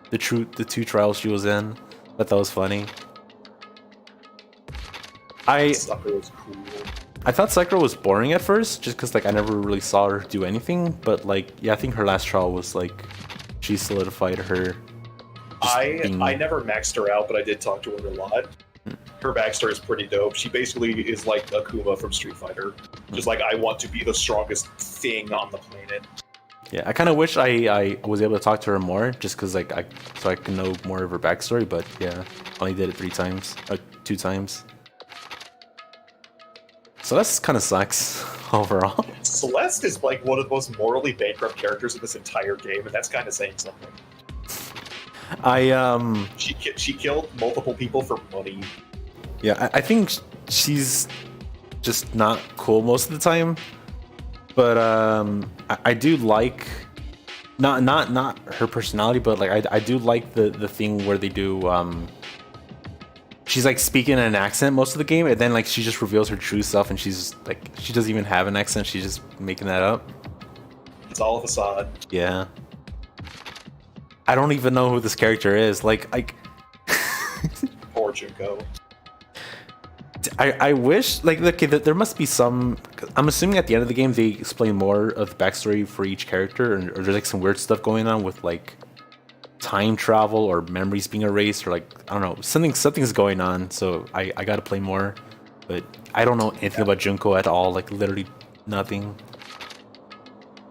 the 2 trials she was in. I thought that was funny. Sakura was cool. I thought Sakura was boring at first, just because like I never really saw her do anything. But like, yeah, I think her last trial was like she solidified her. I never maxed her out, but I did talk to her a lot. Her backstory is pretty dope. She basically is like Akuma from Street Fighter. Just like, I want to be the strongest thing on the planet. Yeah, I kind of wish I was able to talk to her more, just because like so I can know more of her backstory. But yeah, only did it 2 times. So that's kind of sucks overall. Celeste is like one of the most morally bankrupt characters in this entire game, and that's kind of saying something. She killed multiple people for money. Yeah, I think she's just not cool most of the time. But I do like not her personality, but like I do like the thing where they do she's like speaking in an accent most of the game, and then like she just reveals her true self, and she's like she doesn't even have an accent, she's just making that up. It's all a facade. Yeah. I don't even know who this character is. Like Poor Junko. I wish, like, okay, there must be some. I'm assuming at the end of the game they explain more of the backstory for each character, or there's like some weird stuff going on with like time travel or memories being erased, or like I don't know, something's going on. So I gotta play more, but I don't know anything about Junko at all. Like literally nothing.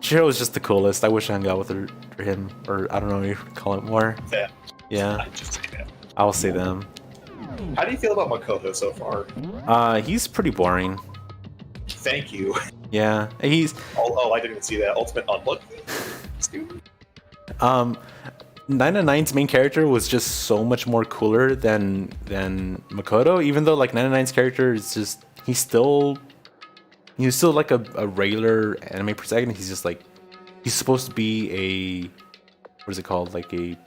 Shiro is just the coolest. I wish I hung out with her or him, or I don't know, you call it more. Them. Yeah, I just say that. I'll say them. How do you feel about Makoto so far? He's pretty boring. Thank you. Yeah, he's. Oh, I didn't even see that. Ultimate unlock. Stupid. 999's main character was just so much more cooler than Makoto. Even though like 999's character is just he's still like a regular anime protagonist. He's just like he's supposed to be a what is it called, like a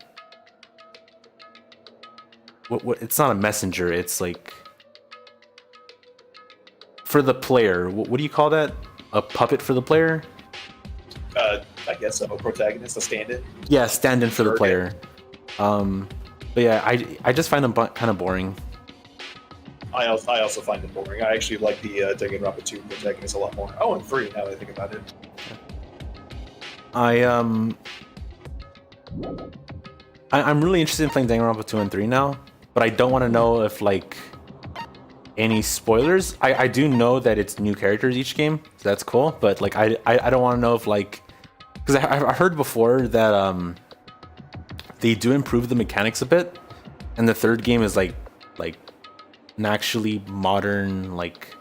what it's not a messenger, it's like for the player. What do you call that? A puppet for the player? I guess a protagonist, a stand-in. Yeah, stand-in for the player. But yeah, I just find him kind of boring. I also find it boring. I actually like the Danganronpa 2 protagonist a lot more. Oh, and 3 now that I think about it. I'm really interested in playing Danganronpa 2 and 3 now, but I don't want to know if like any spoilers. I do know that it's new characters each game, so that's cool. But like I don't want to know if like because I heard before that they do improve the mechanics a bit, and the third game is like an actually modern, like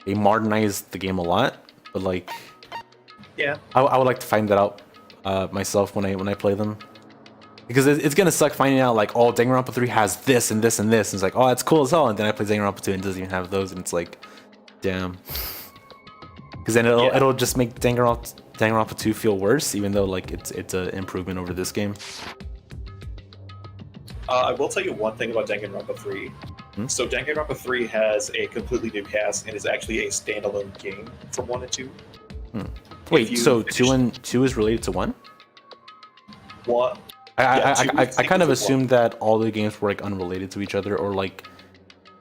they modernized the game a lot. But like yeah, I would like to find that out myself when I play them. Because it's gonna suck finding out like, oh, Danganronpa 3 has this and this and this, and it's like, oh, that's cool as hell, and then I play Danganronpa 2 and it doesn't even have those, and it's like, damn. Because then it'll just make Danganronpa 2 feel worse, even though like it's an improvement over this game. I will tell you one thing about Danganronpa 3. So Danganronpa 3 has a completely new cast and is actually a standalone game from 1 and 2. Wait, so 2 is related to 1? What? I kind of assumed that all the games were like unrelated to each other, or like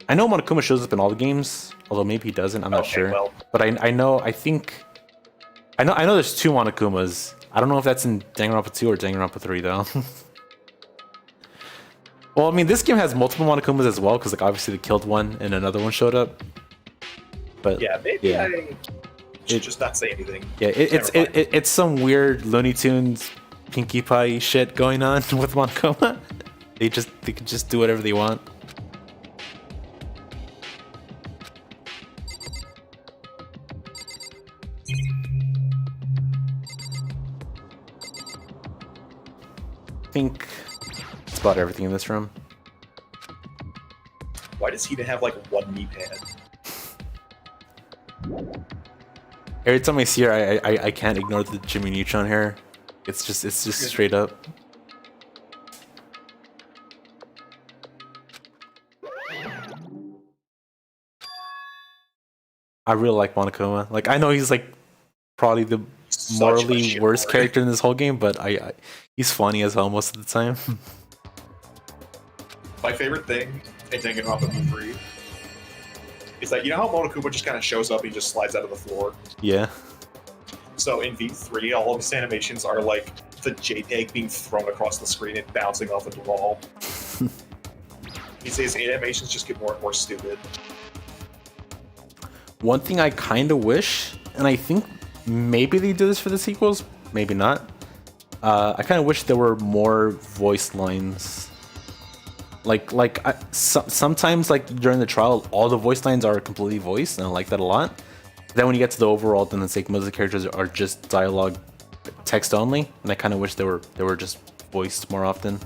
I know Monokuma shows up in all the games, although maybe he doesn't. I'm not sure. Well. But I know there's 2 Monokumas. I don't know if that's in Danganronpa 2 or Danganronpa 3 though. Well, I mean, this game has multiple Monokumas as well, because like obviously they killed one and another one showed up. But yeah, maybe I should just not say anything. Yeah, it's some weird Looney Tunes Pinkie Pie shit going on with Monokuma. They can just do whatever they want. I think that's about everything in this room. Why does he even have like one knee pad? Every time I see her, I can't ignore the Jimmy Neutron hair. It's just straight up. I really like Monokuma. Like I know he's like probably the morally worst character in this whole game, but he's funny as hell most of the time. My favorite thing in Danganronpa 3 is that you know how Monokuma just kind of shows up and he just slides out of the floor? Yeah. So in V3, all of his animations are like the JPEG being thrown across the screen and bouncing off of the wall. His animations just get more and more stupid. One thing I kind of wish, and I think maybe they do this for the sequels, maybe not. I kind of wish there were more voice lines. Sometimes like during the trial, all the voice lines are completely voiced, and I like that a lot. Then when you get to the overall, then it's like most of the characters are just dialogue, text only, and I kind of wish they were just voiced more often.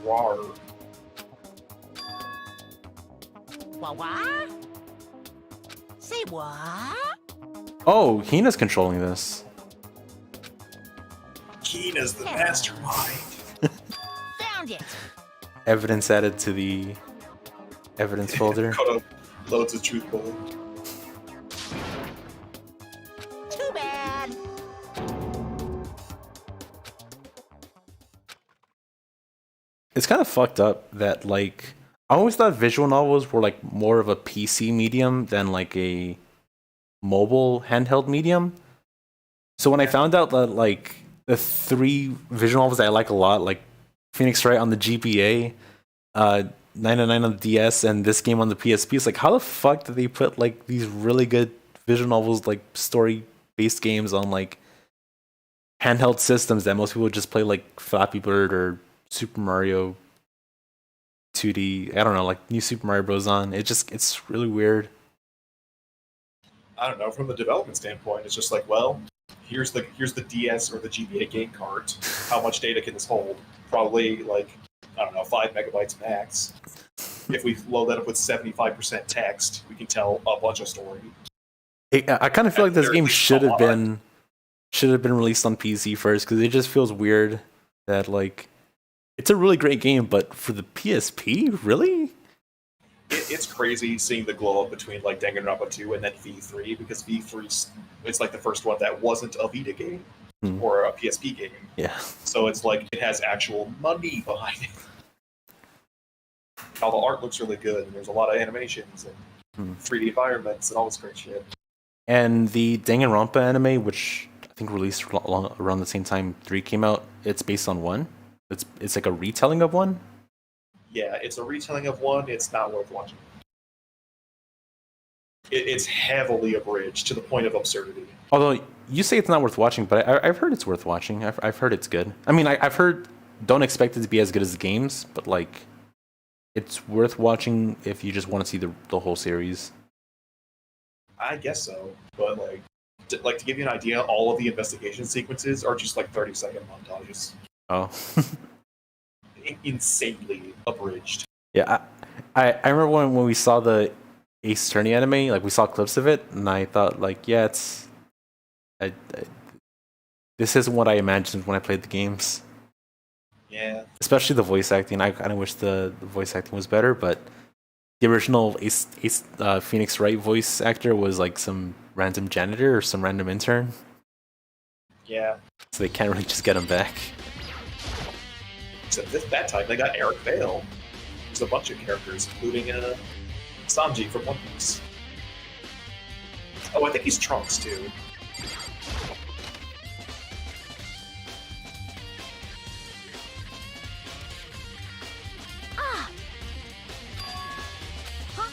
Rawr. What? Say what? Oh, Hina's controlling this. Keena's the mastermind. Found it. Evidence added to the evidence folder. Cut up loads of truth bullet. Too bad. It's kind of fucked up that like I always thought visual novels were like more of a PC medium than like a mobile handheld medium. So when I found out that like the 3 visual novels that I like a lot, like Phoenix Wright on the GBA, 999 on the DS, and this game on the PSP, it's like how the fuck did they put like these really good visual novels, like story-based games on like handheld systems that most people would just play like Flappy Bird or Super Mario 2D, I don't know, like New Super Mario Bros. On. It's really weird. I don't know. From the development standpoint, it's just like, well, here's the DS or the GBA game cart. How much data can this hold? Probably like, I don't know, 5 megabytes max. If we load that up with 75% text, we can tell a bunch of story. I kind of feel like this game should have lot. been released on PC first, because it just feels weird that like it's a really great game, but for the PSP, really? It's crazy seeing the glow up between like Danganronpa 2 and then V3, because V3 it's like the first one that wasn't a Vita game or a PSP game. Yeah. So it's like it has actual money behind it. All the art looks really good, and there's a lot of animations and 3D environments and all this great shit. And the Danganronpa anime, which I think released around the same time 3 came out, it's based on 1. It's like a retelling of 1. Yeah, it's a retelling of 1. It's not worth watching. It's heavily abridged to the point of absurdity. Although you say it's not worth watching, but I've heard it's worth watching. I've heard it's good. I mean, I've heard don't expect it to be as good as the games, but like it's worth watching if you just want to see the whole series. I guess so, but like to give you an idea, all of the investigation sequences are just like 30-second montages. Oh. Insanely abridged. Yeah, I remember when we saw the Ace Attorney anime, like we saw clips of it, and I thought like, yeah, this isn't what I imagined when I played the games. Yeah. Especially the voice acting. I kind of wish the voice acting was better, but the original Phoenix Wright voice actor was like some random janitor or some random intern. Yeah. So they can't really just get him back. Except that time they got Eric Vale. There's a bunch of characters, including Sanji from One Piece. Oh, I think he's Trunks too. Ah. Huh?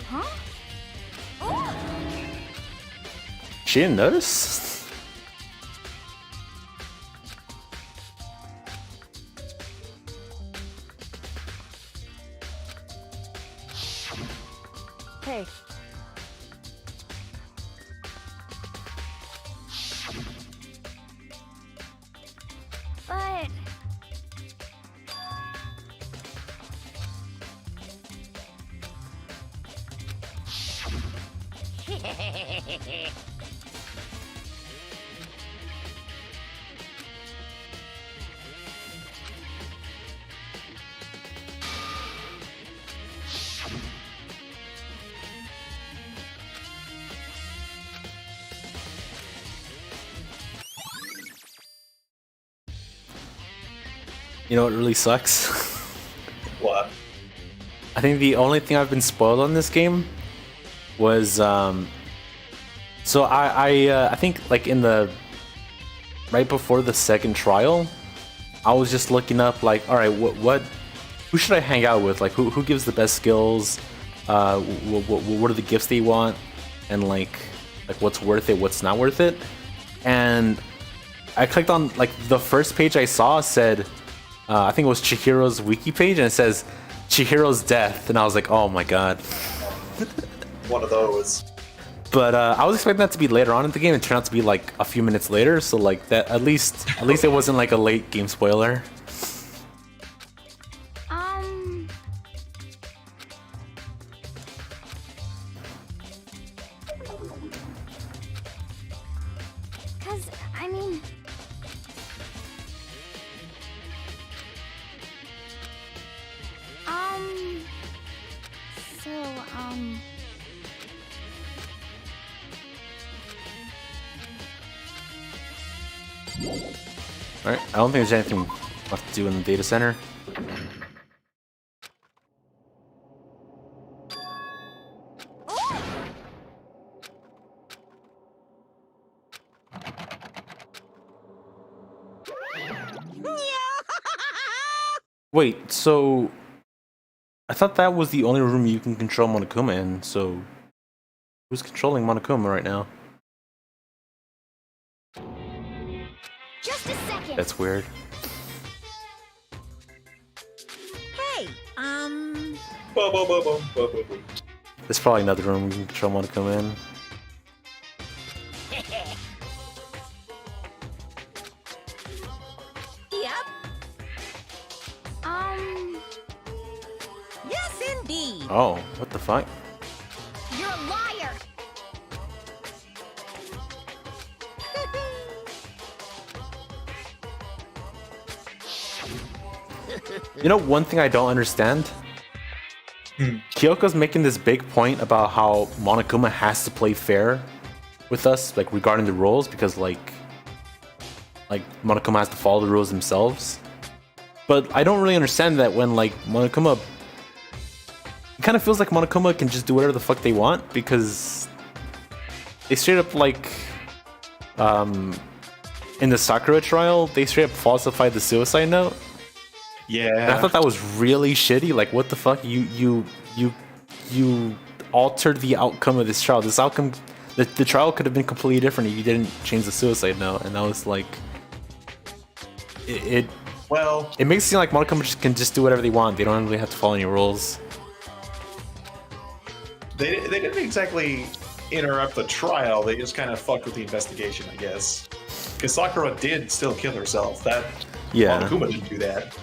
Huh? Oh. She didn't notice? Hey. But... You know what really sucks? What? I think the only thing I've been spoiled on this game was so I think like in the right before the second trial, I was just looking up like, all right, who should I hang out with? Like who gives the best skills? What are the gifts they want? And like what's worth it, what's not worth it? And I clicked on like the first page I saw said I think it was Chihiro's wiki page, and it says Chihiro's death, and I was like, oh my god. One of those. But I was expecting that to be later on in the game. It turned out to be like a few minutes later, so like that at least it wasn't like a late game spoiler. Cause I mean, so Alright, I don't think there's anything left to do in the data center. Wait, so I thought that was the only room you can control Monokuma in, so who's controlling Monokuma right now? just a second. That's weird. Hey, There's probably another room you can control Monokuma in. Yep. Yes, indeed. Oh, what the fuck? You're a liar. You know, one thing I don't understand? Kyoko's making this big point about how Monokuma has to play fair with us, like regarding the rules, because like Monokuma has to follow the rules themselves. But I don't really understand that when like Monokuma, it kind of feels like Monokuma can just do whatever the fuck they want, because they straight up like in the Sakura trial, they straight up falsified the suicide note. Yeah. And I thought that was really shitty. Like, what the fuck? You altered the outcome of this trial. This outcome, the trial could have been completely different if you didn't change the suicide note. And that was like, it makes it seem like Monokuma can just do whatever they want. They don't really have to follow any rules. They didn't exactly interrupt the trial. They just kind of fucked with the investigation, I guess. Because Sakura did still kill herself. Monokuma didn't do that.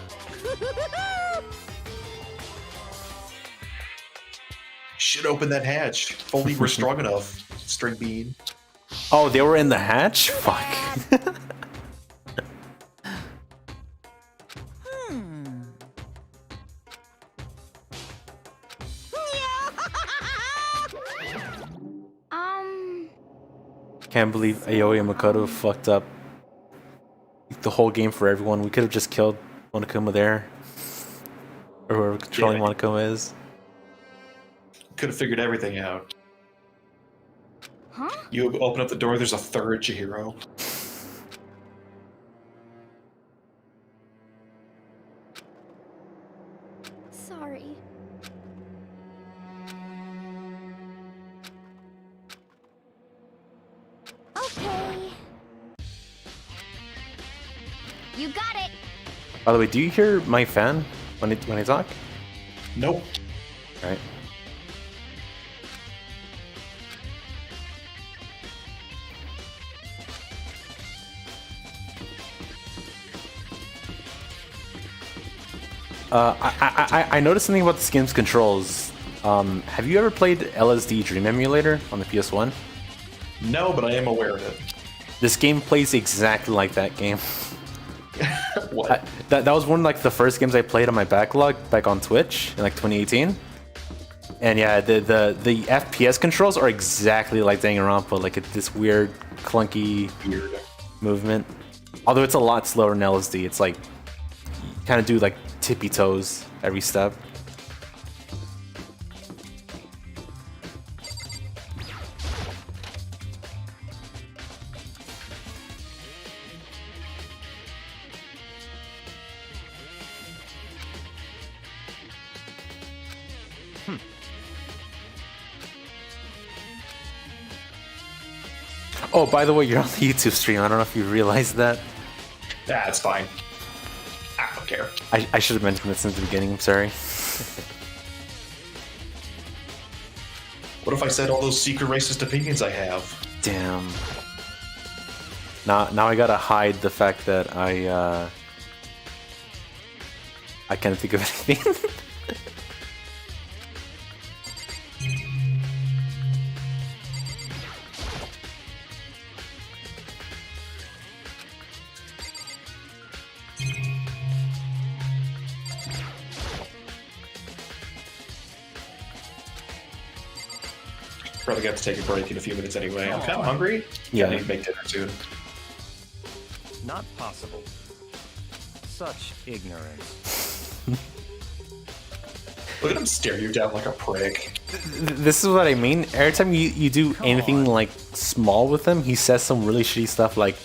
Should open that hatch. If only we're strong enough, String Bean. Oh, they were in the hatch? Fuck. Can't believe Aoi and Makoto fucked up the whole game for everyone. We could have just killed Monokuma there. Or whoever controlling Monokuma is. Could have figured everything out. Huh? You open up the door, there's a third Chihiro. Sorry. Okay. You got it. By the way, do you hear my fan when I talk? Nope. Alright. I noticed something about the game's controls. Have you ever played LSD Dream Emulator on the PS1? No, but I am aware of it. This game plays exactly like that game. What? That was one of like the first games I played on my backlog back on Twitch in like 2018. And yeah, the FPS controls are exactly like Danganronpa, like this weird, clunky movement. Although it's a lot slower than LSD. It's like kind of do like tippy toes every step. Oh, by the way, you're on the YouTube stream. I don't know if you realized that. That's fine. I don't care. I should have mentioned that since the beginning. I'm sorry. What if I said all those secret racist opinions I have? Damn. Now I gotta hide the fact that I can't think of anything. Probably got to take a break in a few minutes anyway. I'm kind of hungry. Yeah. I need to make dinner soon. Not possible. Such ignorance. Look at him stare you down like a prick. This is what I mean. Every time you do anything like small with him, he says some really shitty stuff like,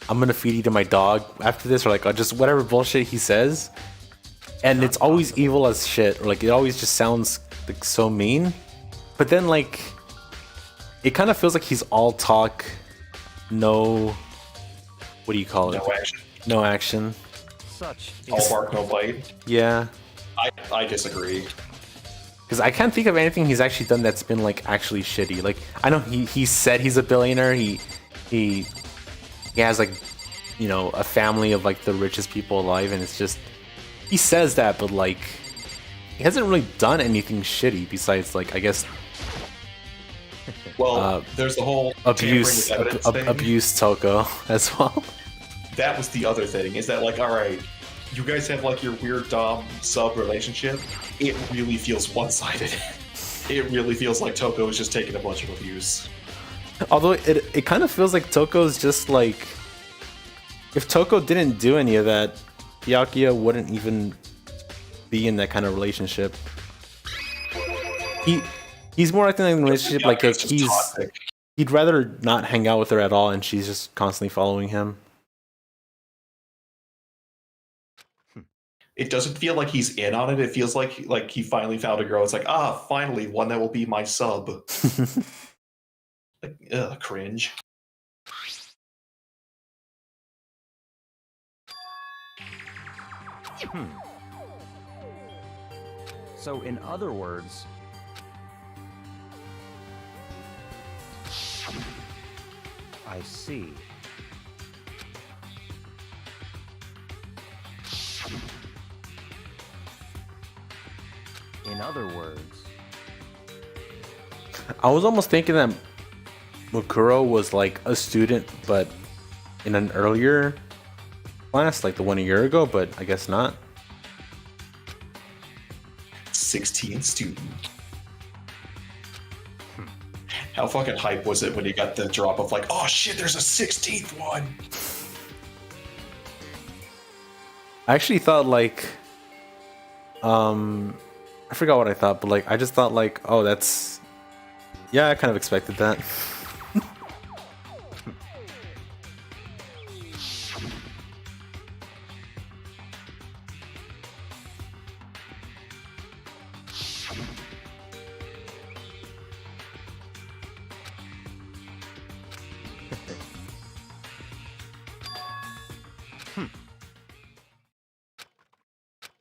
"I'm gonna feed you to my dog after this," or like just whatever bullshit he says. And it's always evil as shit. Or like it always just sounds like so mean. But then like, it kind of feels like he's all talk, no. What do you call it? No action. No action. Such All bark, no bite. Yeah. I disagree. Because I can't think of anything he's actually done that's been like actually shitty. Like I know he said he's a billionaire. He has like, you know, a family of like the richest people alive, and it's just he says that, but like he hasn't really done anything shitty besides like I guess Well, there's the whole abuse tampering with evidence thing. abuse Toko as well. That was the other thing. Is that like, all right, you guys have like your weird dom sub relationship. It really feels one-sided. It really fees like Toko is just taking a bunch of abuse. Although it kind of feels like Toko's just like, if Toko didn't do any of that, Byakuya wouldn't even be in that kind of relationship. He's more acting like in a relationship like he'd rather not hang out with her at all, and she's just constantly following him. It doesn't feel like he's in on it. It feels like he finally found a girl. It's like, finally, one that will be my sub. Like, cringe. So, in other words, I see. In other words, I was almost thinking that Mukuro was like a student, but in an earlier class, like the one a year ago, but I guess not. 16th student. How fucking hype was it when you got the drop of like, oh shit, there's a 16th one? I actually thought like, I forgot what I thought, but like I just thought like, oh, that's, yeah, I kind of expected that.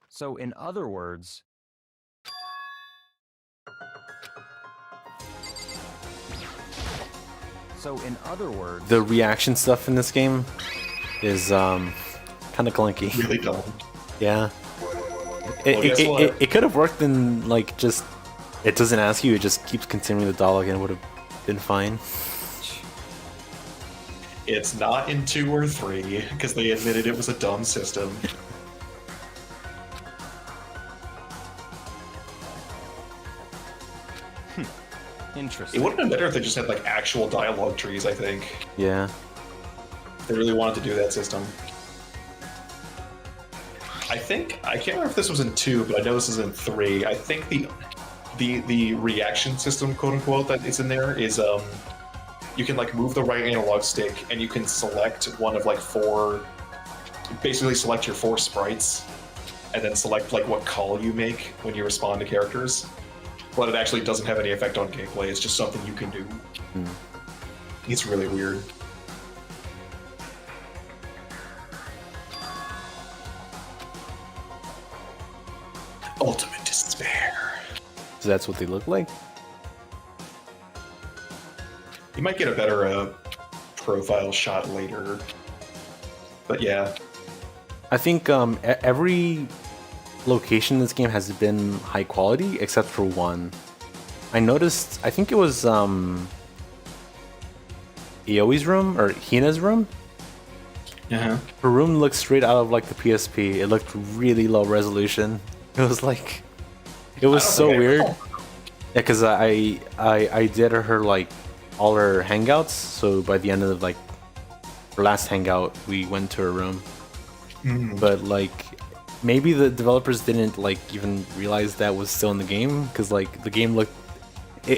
so in other words, the reaction stuff in this game is kind of clunky. Really dumb. Yeah. Guess what? It could have worked in like just it doesn't ask you, it just keeps continuing the dialogue and it would have been fine. It's not in 2 or 3 because they admitted it was a dumb system. interesting. It would have been better if they just had like actual dialogue trees, I think. Yeah. They really wanted to do that system. I I can't remember if this was in 2, but I know this is in 3. I think the reaction system, quote unquote, that is in there is you can like move the right analog stick and you can select one of like 4, basically select your 4 sprites, and then select like what call you make when you respond to characters. But it actually doesn't have any effect on gameplay. It's just something you can do. It's really weird. Ultimate despair. So that's what they look like? You might get a better profile shot later. But yeah. I think every location in this game has been high quality except for one. I noticed, I think it was Aoi's room or Hina's room. Uh-huh. Her room looked straight out of like the PSP. It looked really low resolution. It was like, it was so weird. Yeah, because I did her like all her hangouts. So by the end of like her last hangout, we went to her room. But like maybe the developers didn't like even realize that was still in the game because like the game looked.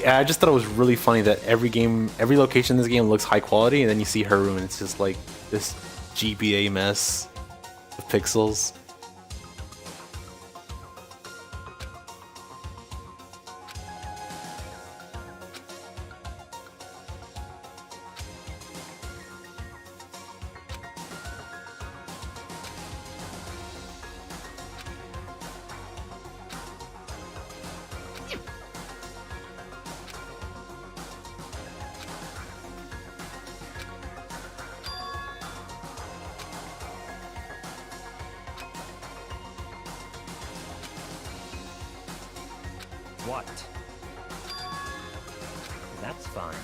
I just thought it was really funny that every location in this game looks high quality, and then you see her room and it's just like this GBA mess of pixels. What? That's fine.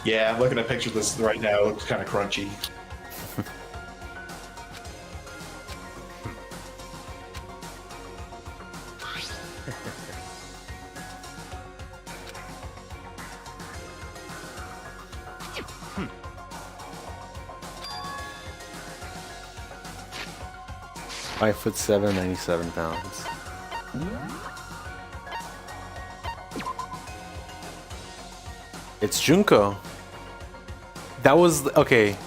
Yeah, I'm looking at pictures of this right now. It looks kind of crunchy. Five foot 7, 97 pounds. It's Junko. That was okay.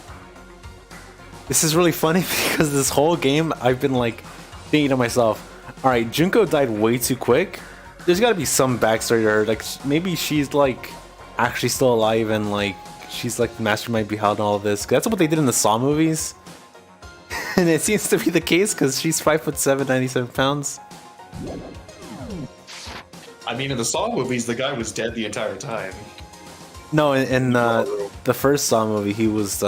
This is really funny because this whole game I've been like thinking to myself, all right, Junko died way too quick. There's got to be some backstory to her. Like maybe she's like actually still alive and like she's like the mastermind behind all of this. That's what they did in the Saw movies. And it seems to be the case because she's 5 foot 7, 97 pounds. I mean, in the Saw movies, the guy was dead the entire time. No, in the first Saw movie, he was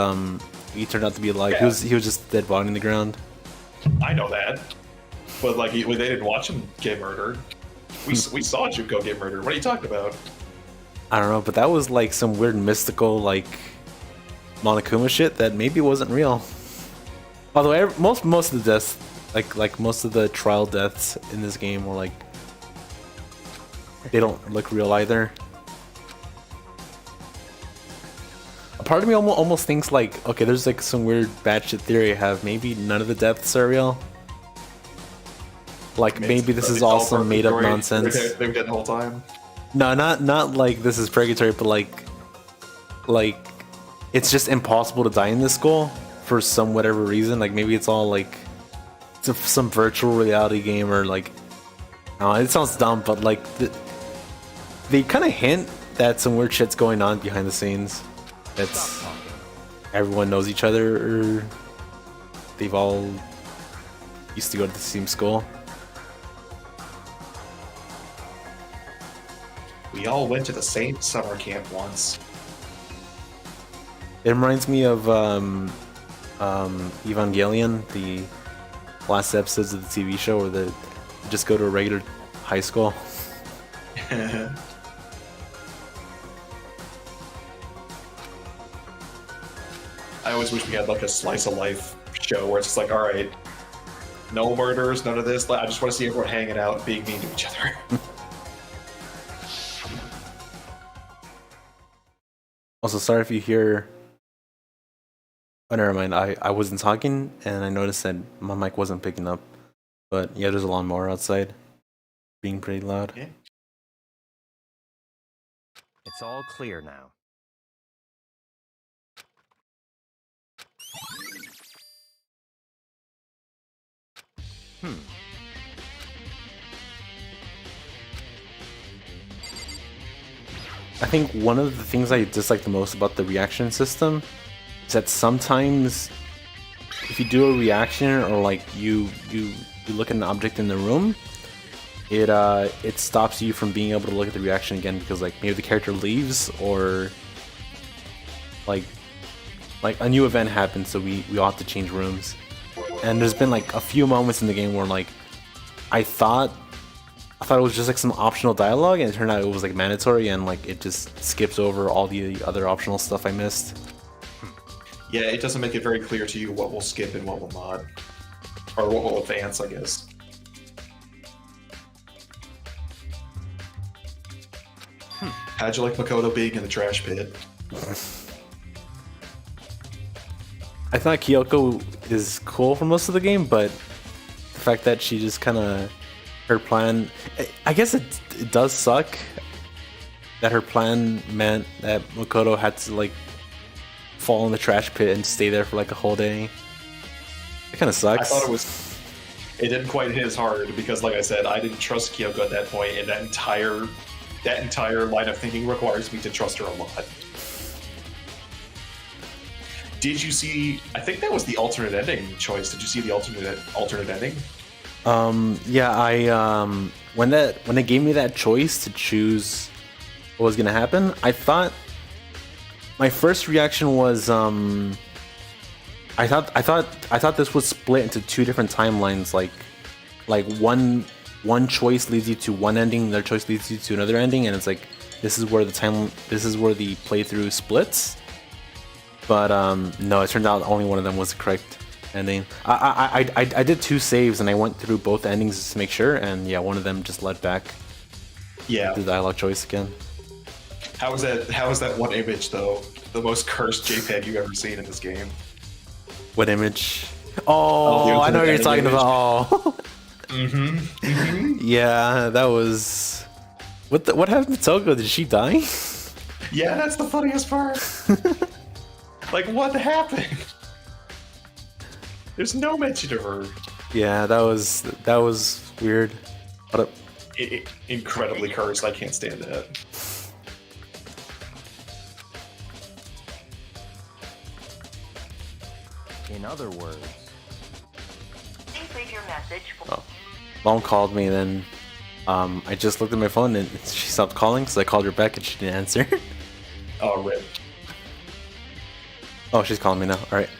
he turned out to be alive. Yeah. He was just dead body in the ground. I know that, but like they didn't watch him get murdered. We saw Junko get murdered. What are you talking about? I don't know, but that was like some weird mystical like Monokuma shit that maybe wasn't real. Although most of the deaths, like most of the trial deaths in this game were like they don't look real either. A part of me almost thinks like, okay, there's like some weird batshit theory I have. Maybe none of the deaths are real. Like maybe this is all some made up nonsense. They were dead the whole time. No, not like this is purgatory, but like it's just impossible to die in this school for some whatever reason. Like maybe it's all like it's some virtual reality game or like it sounds dumb, but like they kind of hint that some weird shit's going on behind the scenes. That's everyone knows each other or they've all used to go to the same school. We all went to the same summer camp once. It reminds me of Evangelion, the last episodes of the TV show where they just go to a regular high school. I always wish we had like a slice of life show where it's just like, all right, no murders, none of this. I just want to see everyone hanging out and being mean to each other. Also, sorry if you hear Oh, never mind. I wasn't talking, and I noticed that my mic wasn't picking up. But yeah, there's a lawnmower outside, being pretty loud. Yeah. It's all clear now. I think one of the things I dislike the most about the reaction system is that sometimes if you do a reaction or like you look at an object in the room, it stops you from being able to look at the reaction again because like maybe the character leaves or like a new event happens, so we all have to change rooms. And there's been like a few moments in the game where like I thought it was just like some optional dialogue, and it turned out it was like mandatory, and like it just skips over all the other optional stuff I missed. Yeah, it doesn't make it very clear to you what will skip and what will not. Or what will advance, I guess. How'd you like Makoto being in the trash pit? I thought Kyoko is cool for most of the game, but the fact that she just kind of, her plan, I guess it does suck that her plan meant that Makoto had to like fall in the trash pit and stay there for like a whole day. It kind of sucks. I thought it didn't quite hit as hard because, like I said, I didn't trust Kyoko at that point, and that entire line of thinking requires me to trust her a lot. Did you see? I think that was the alternate ending choice. Did you see the alternate ending? Yeah, I when they gave me that choice to choose what was gonna happen, I thought my first reaction was I thought this was split into two different timelines, like one choice leads you to one ending, the other choice leads you to another ending, and it's like this is where the playthrough splits. But no, it turned out only one of them was the correct ending. I did two saves and I went through both endings to make sure, and yeah, one of them just led back. Yeah. The dialogue choice again. How was that one image though? The most cursed JPEG you've ever seen in this game. What image? Oh, I know what you're talking about. Yeah, that was. What happened to Toko? Did she die? Yeah, that's the funniest part. Like, what happened? There's no mention of her. Yeah, that was weird. What Incredibly cursed. I can't stand that. In other words, Please leave your message for... Oh. Mom called me, and then I just looked at my phone and she stopped calling, so I called her back and she didn't answer. Oh, rip. Oh, she's calling me now. All right.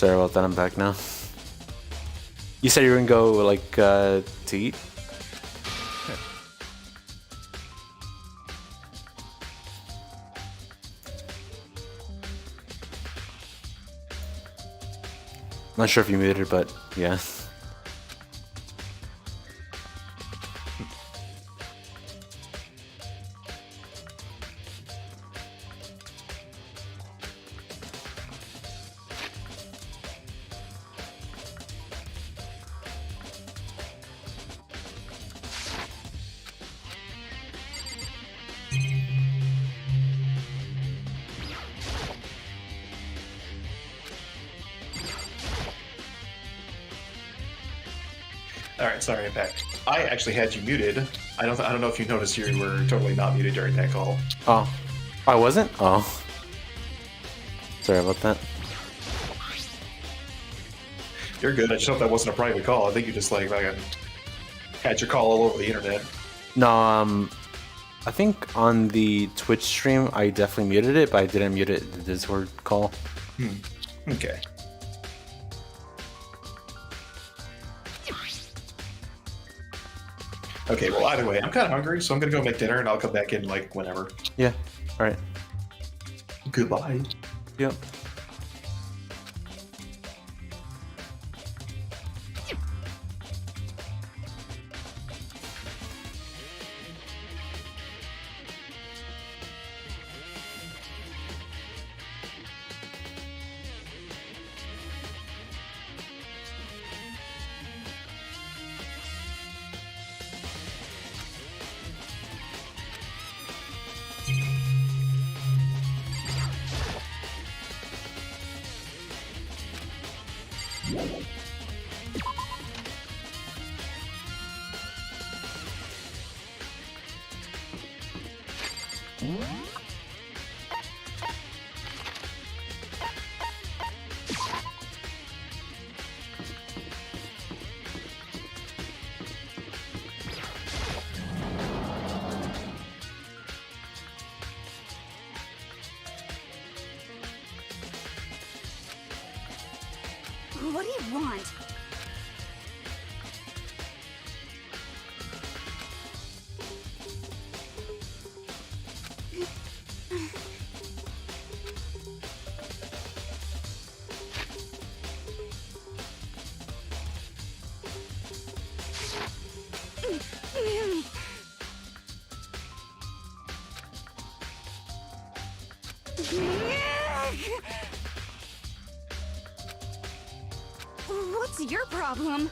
Sorry about that, I'm back now. You said you were gonna go, like, to eat? Not sure if you muted, but yeah. All right, sorry, I'm back. I actually had you muted. I don't know if you noticed you were totally not muted during that call. Oh. I wasn't? Oh. Sorry about that. You're good. I just hope that wasn't a private call. I think you just like had your call all over the internet. No, I think on the Twitch stream I definitely muted it, but I didn't mute it in the Discord call. Okay. Okay, well, either way, I'm kind of hungry, so I'm gonna go make dinner, and I'll come back in, like, whenever. Yeah. Alright. Goodbye. Yep. What do you want? What's your problem?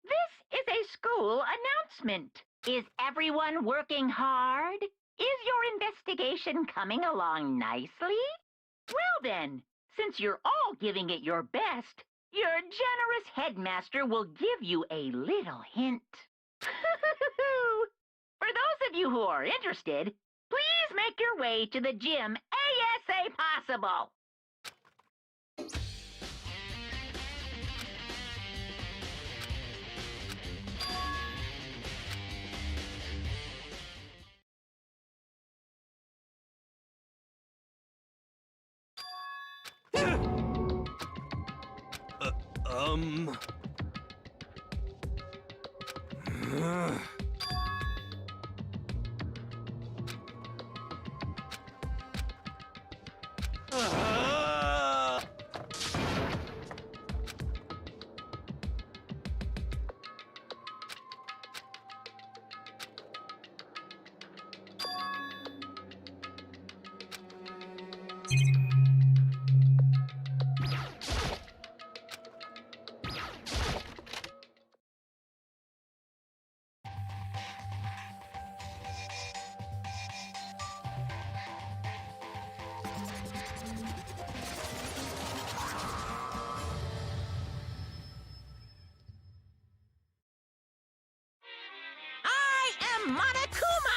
This is a school announcement. Is everyone working hard? Is your investigation coming along nicely? Well then, since you're all giving it your best, your generous headmaster will give you a little hint. For those of you who are interested, please make your way to the gym ASA possible. Um... I am Monokuma!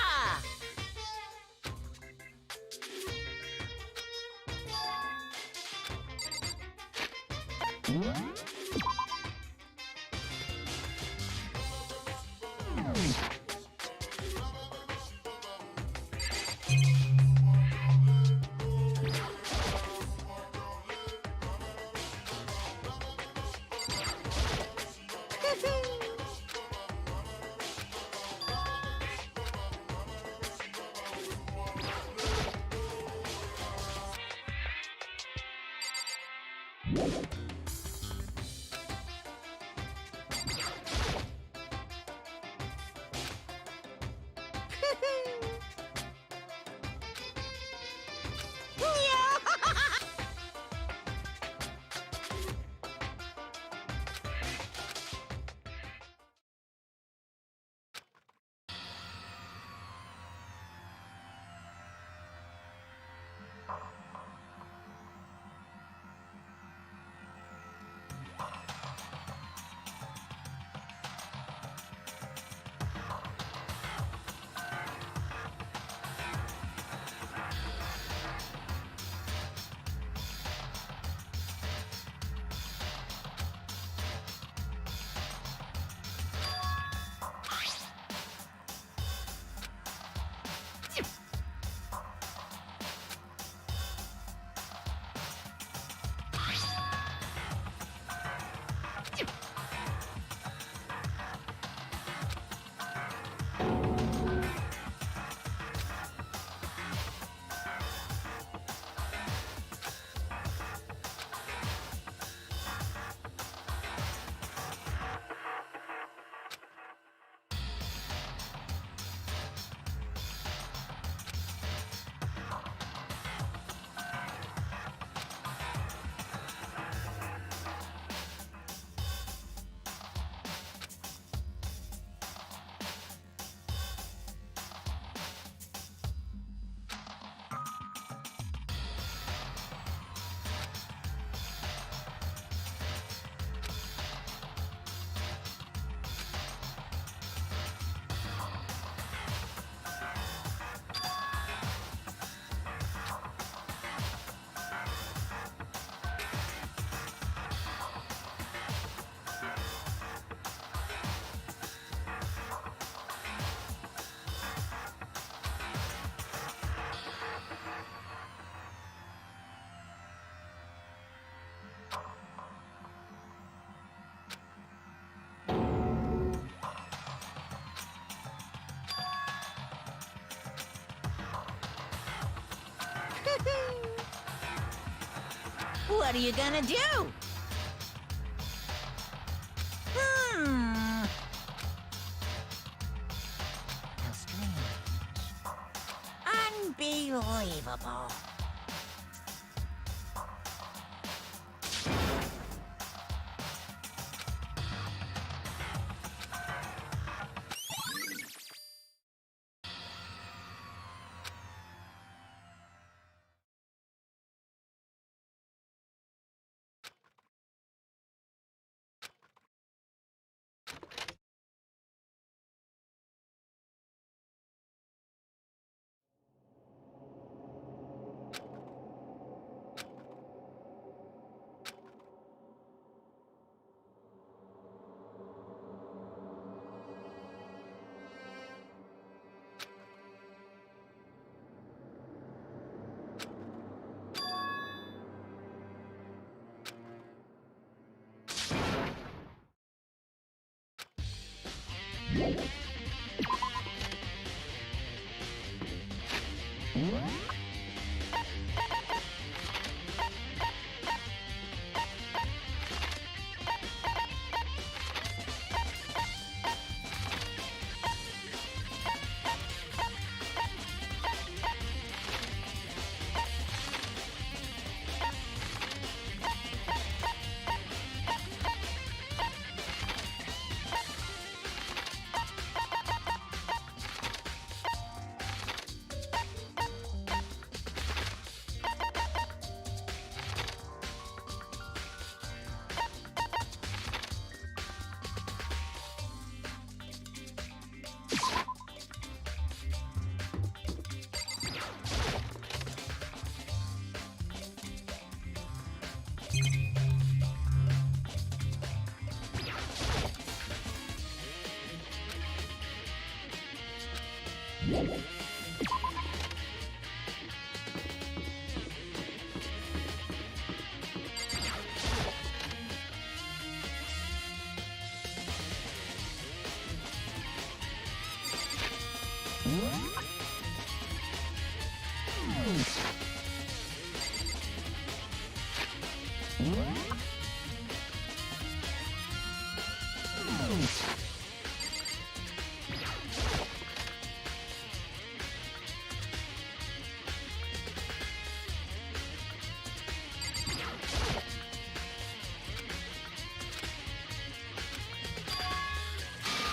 What are you gonna do? How strange. Unbelievable.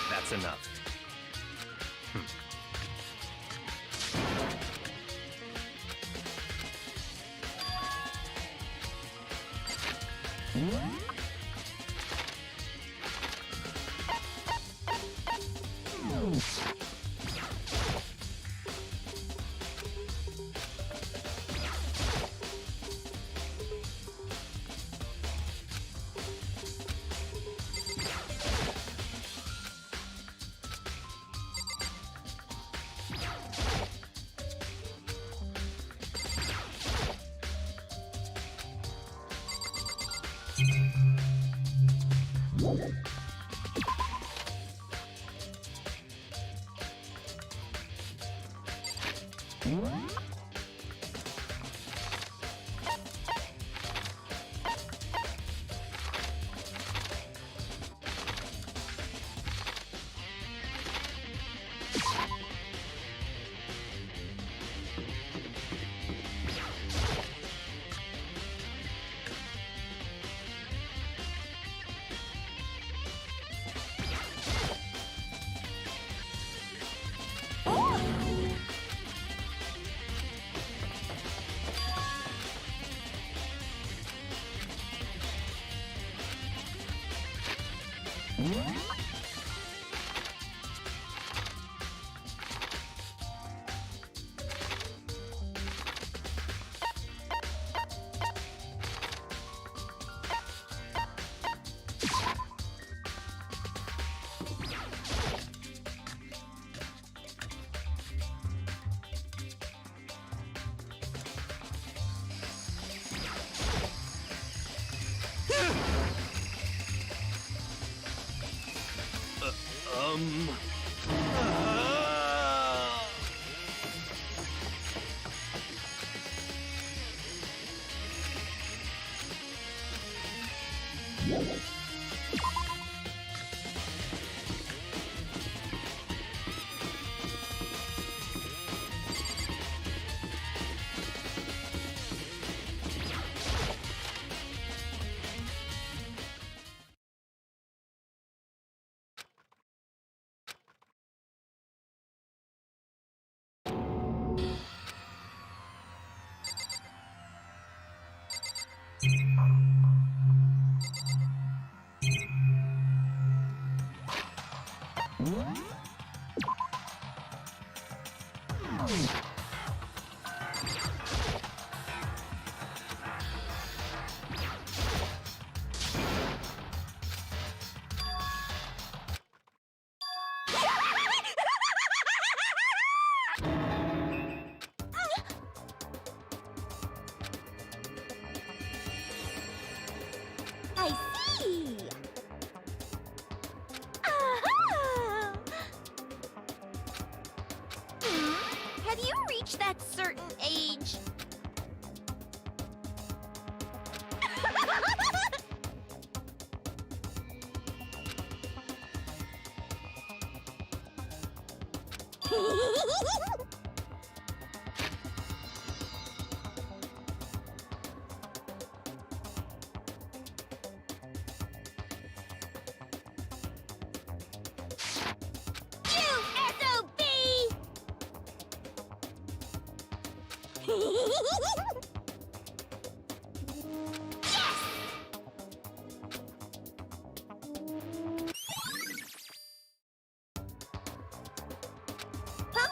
That's enough. I see! Aha! Have you reached that certain age? You SOB! Yes! Huh?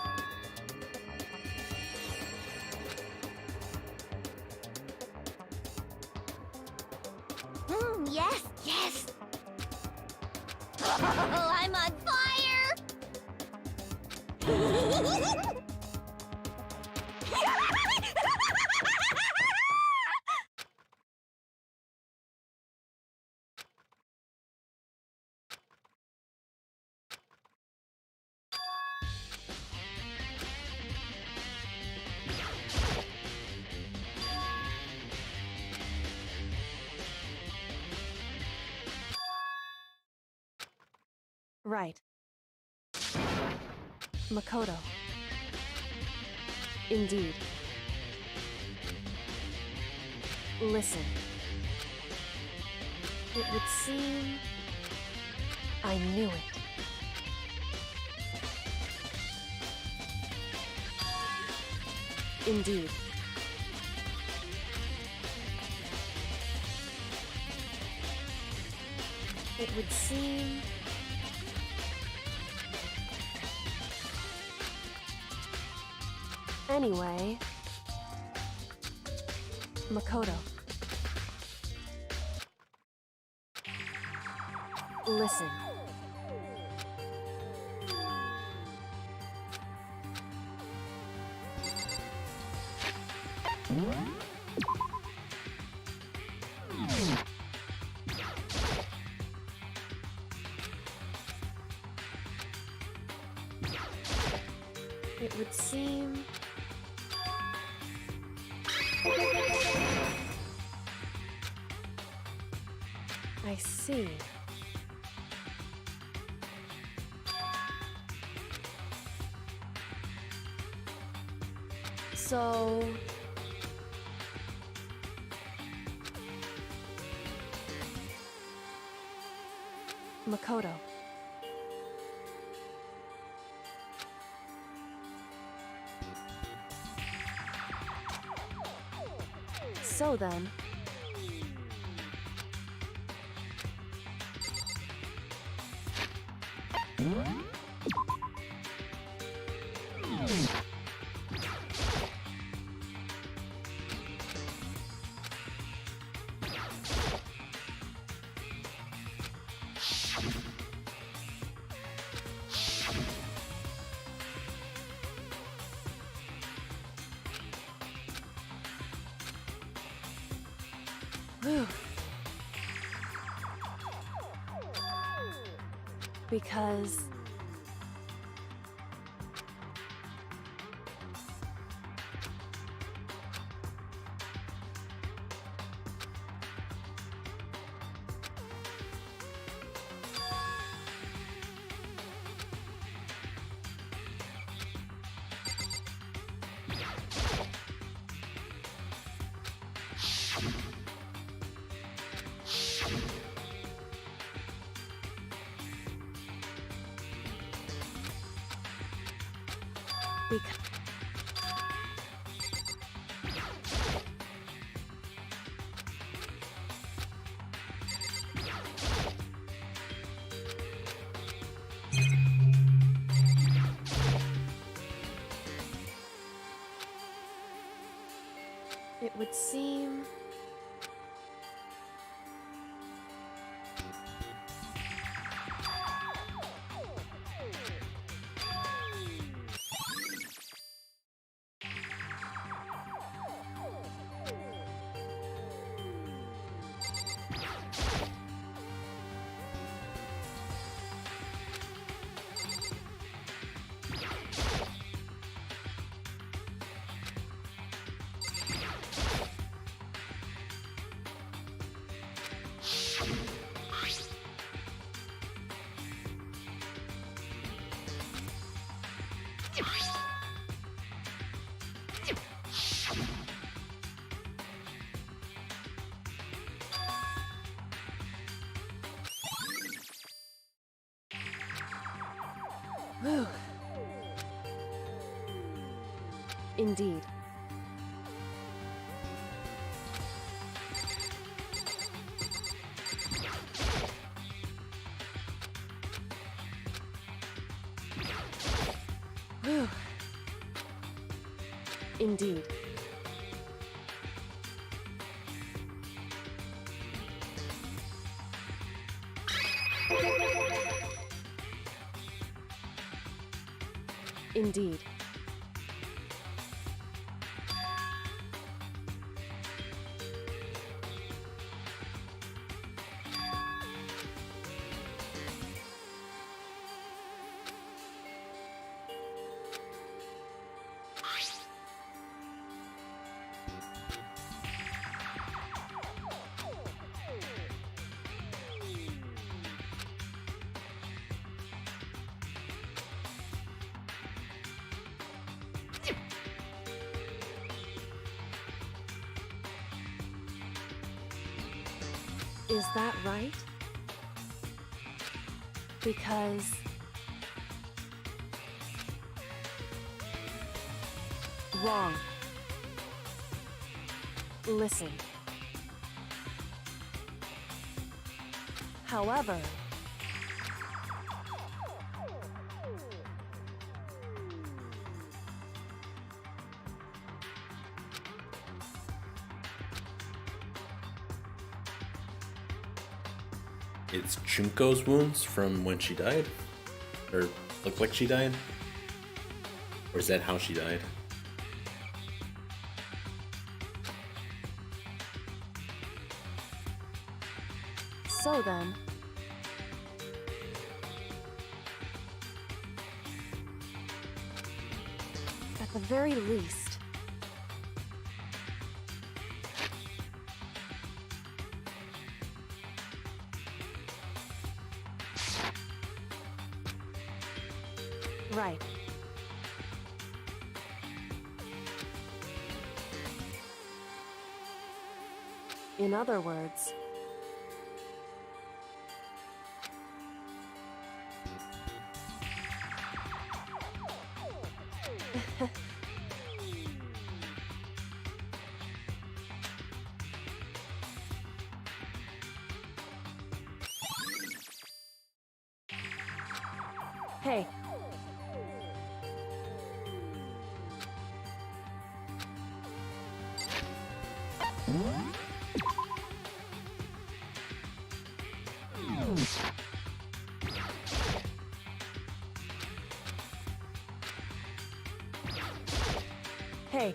Yes, yes. Oh, I'm on fire! Right. Makoto. Indeed. Listen. It would seem I knew it. Indeed. It would seem anyway, Makoto. Listen. It would seem I see. So Makoto. So then, whew. Because Because it would seem Whew. Indeed. Whew. Indeed. Indeed. Is that right? Because wrong. Listen. However, It's Junko's wounds from when she died? Or looked like she died? Or is that how she died? so then, at the very least, right. In other words, hey. Hey.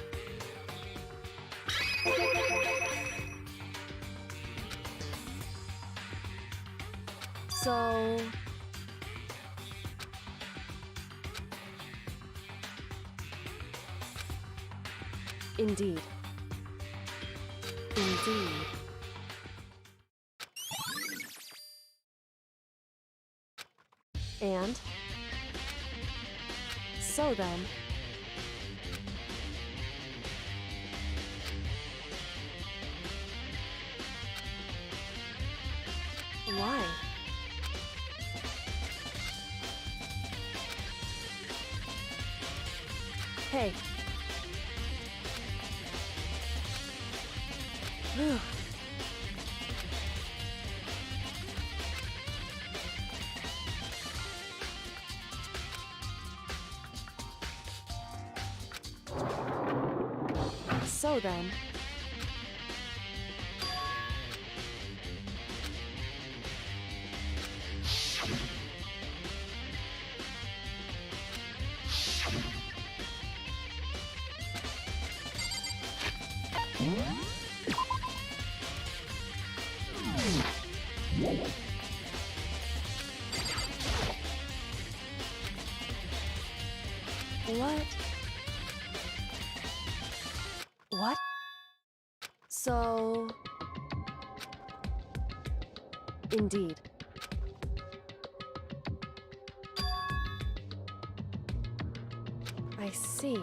So... Indeed. Indeed. And? So then... Hey. Whew. So then... What? What? So... Indeed. I see.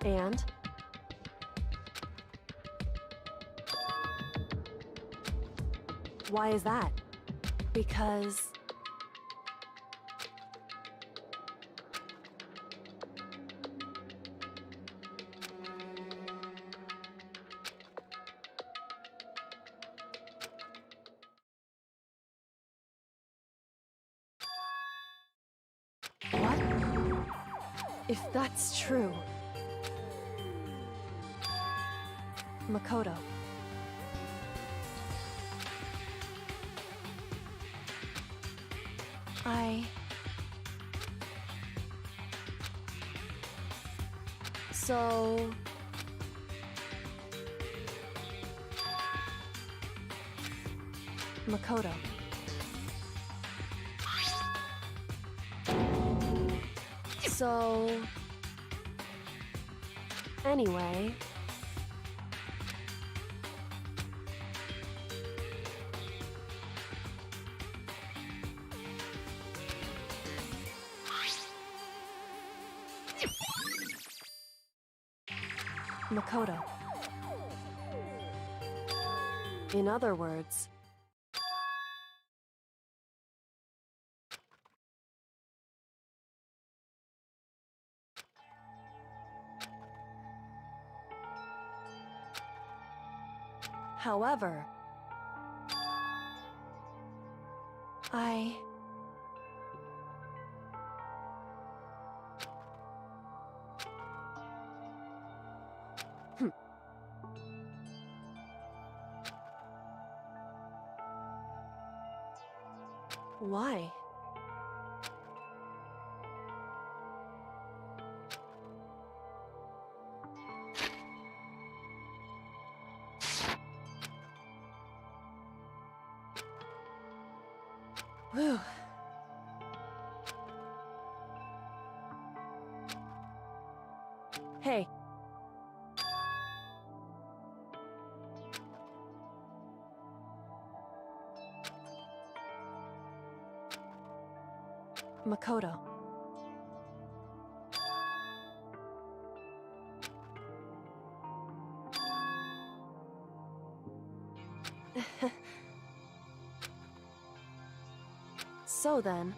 And? Why is that? Because... What? If that's true... Makoto. So... Makoto. So... Anyway... Makoto. In other words... However... Why? Whew. Hey. Makoto. So then...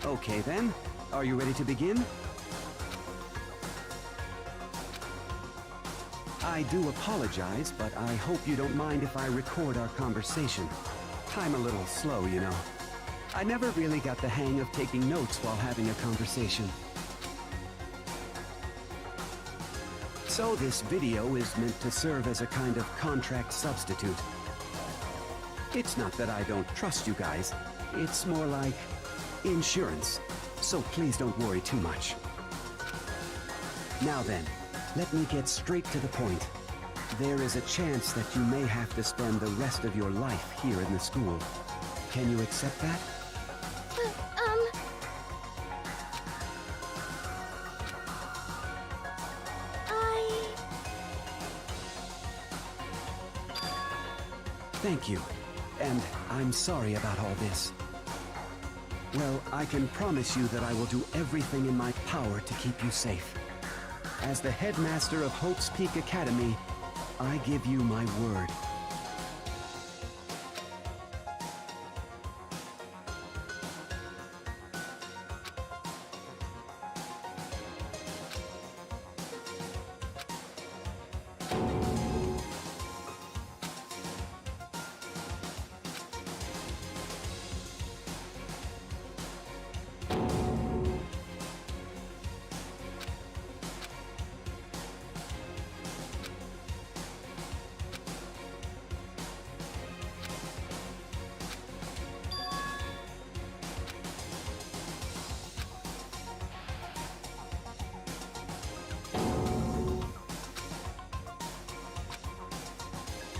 Okay then, are you ready to begin? I do apologize, but I hope you don't mind if I record our conversation. I'm a little slow, you know. I never really got the hang of taking notes while having a conversation. So this video is meant to serve as a kind of contract substitute. It's not that I don't trust you guys. It's more like insurance. So please don't worry too much. Now then, let me get straight to the point. There is a chance that you may have to spend the rest of your life here in the school. Can you accept that? Thank you. And I'm sorry about all this. Well, I can promise you that I will do everything in my power to keep you safe. As the headmaster of Hope's Peak Academy, I give you my word.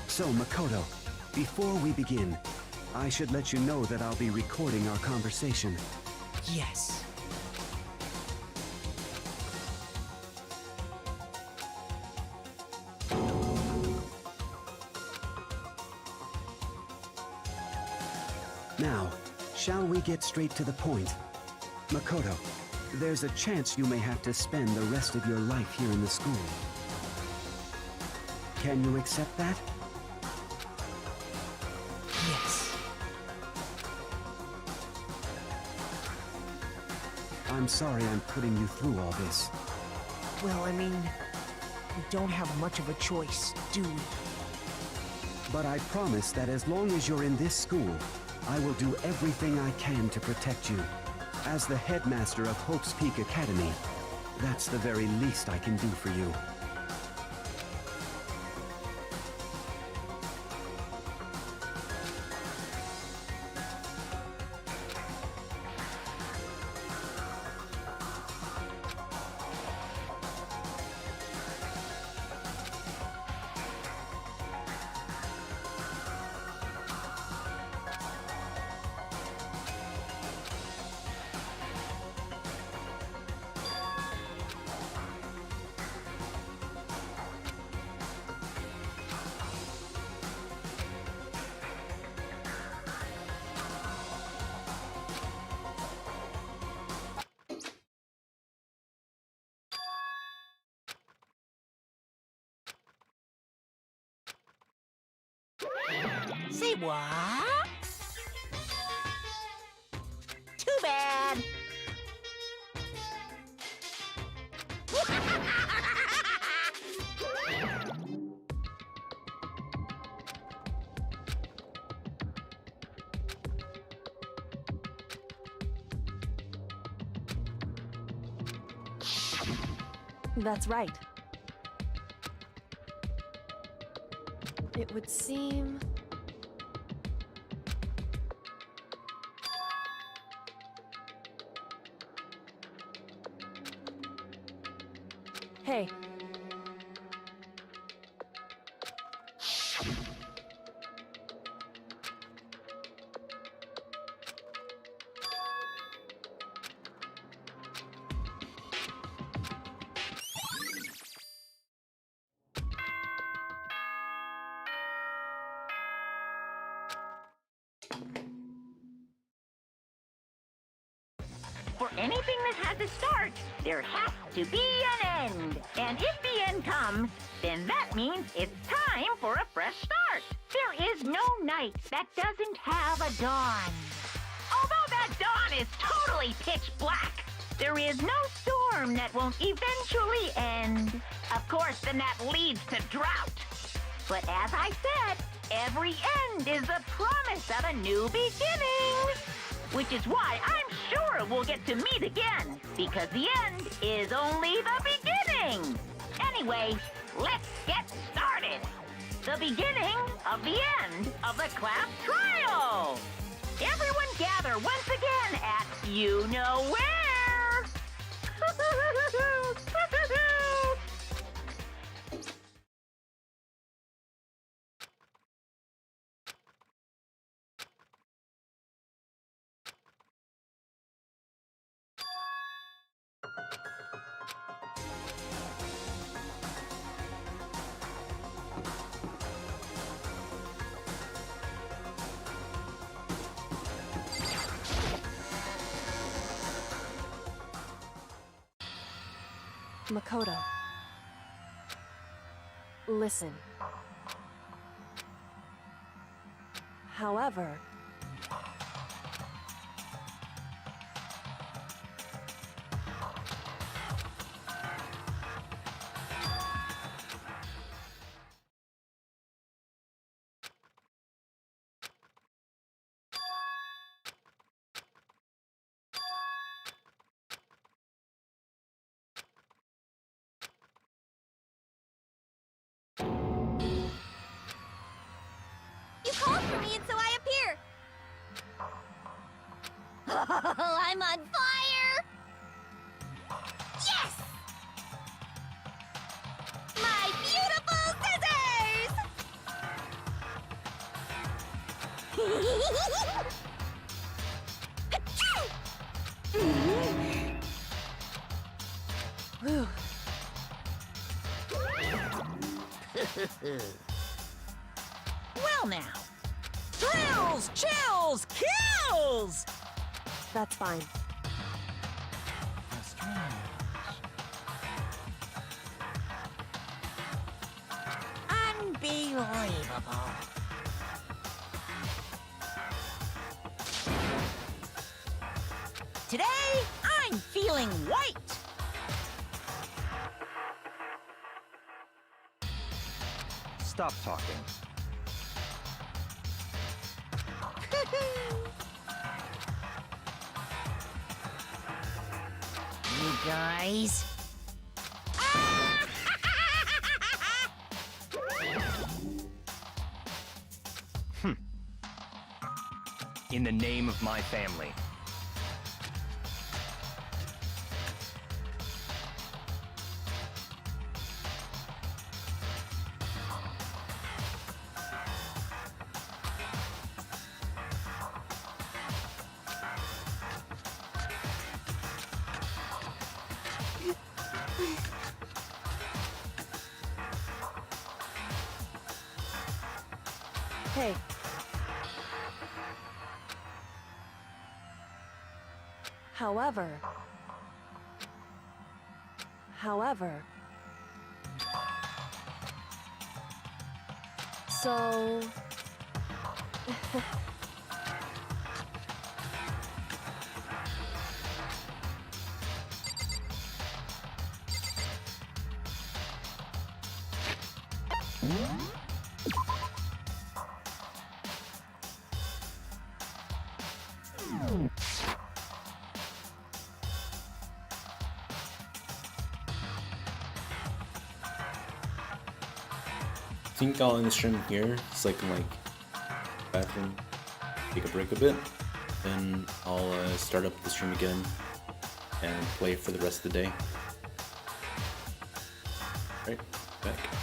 So, Makoto, before we begin, I should let you know that I'll be recording our conversation. Yes. Now, shall we get straight to the point? Makoto, there's a chance you may have to spend the rest of your life here in the school. Can you accept that? Yes. I'm sorry I'm putting you through all this. Well, I mean, we don't have much of a choice, do we? But I promise that as long as you're in this school, I will do everything I can to protect you. As the headmaster of Hope's Peak Academy, that's the very least I can do for you. Say what? Too bad. That's right. It would seem... Hey. For anything that has a start, there has to be an end. And if the end comes, then that means it's time for a fresh start. There is no night that doesn't have a dawn. Although that dawn is totally pitch black, there is no storm that won't eventually end. Of course, then that leads to drought. But as I said, every end is the promise of a new beginning. Which is why I'm sure we'll get to meet again, because the end is only the beginning. Anyway, let's get started. The beginning of the end of the class trial. Everyone gather once again at you know where. Makoto. Listen. However, You called for me and so I appear. Oh, I'm on fire! Yes! My beautiful scissors! whew, Well now. Thrills, chills, kills! that's fine. Unbelievable. Today, I'm feeling white. Stop talking. You guys. In the name of my family. Hey. However, so I think I'll end the stream here so I can like bathroom, take a break a bit, then I'll start up the stream again and play for the rest of the day. Right, back.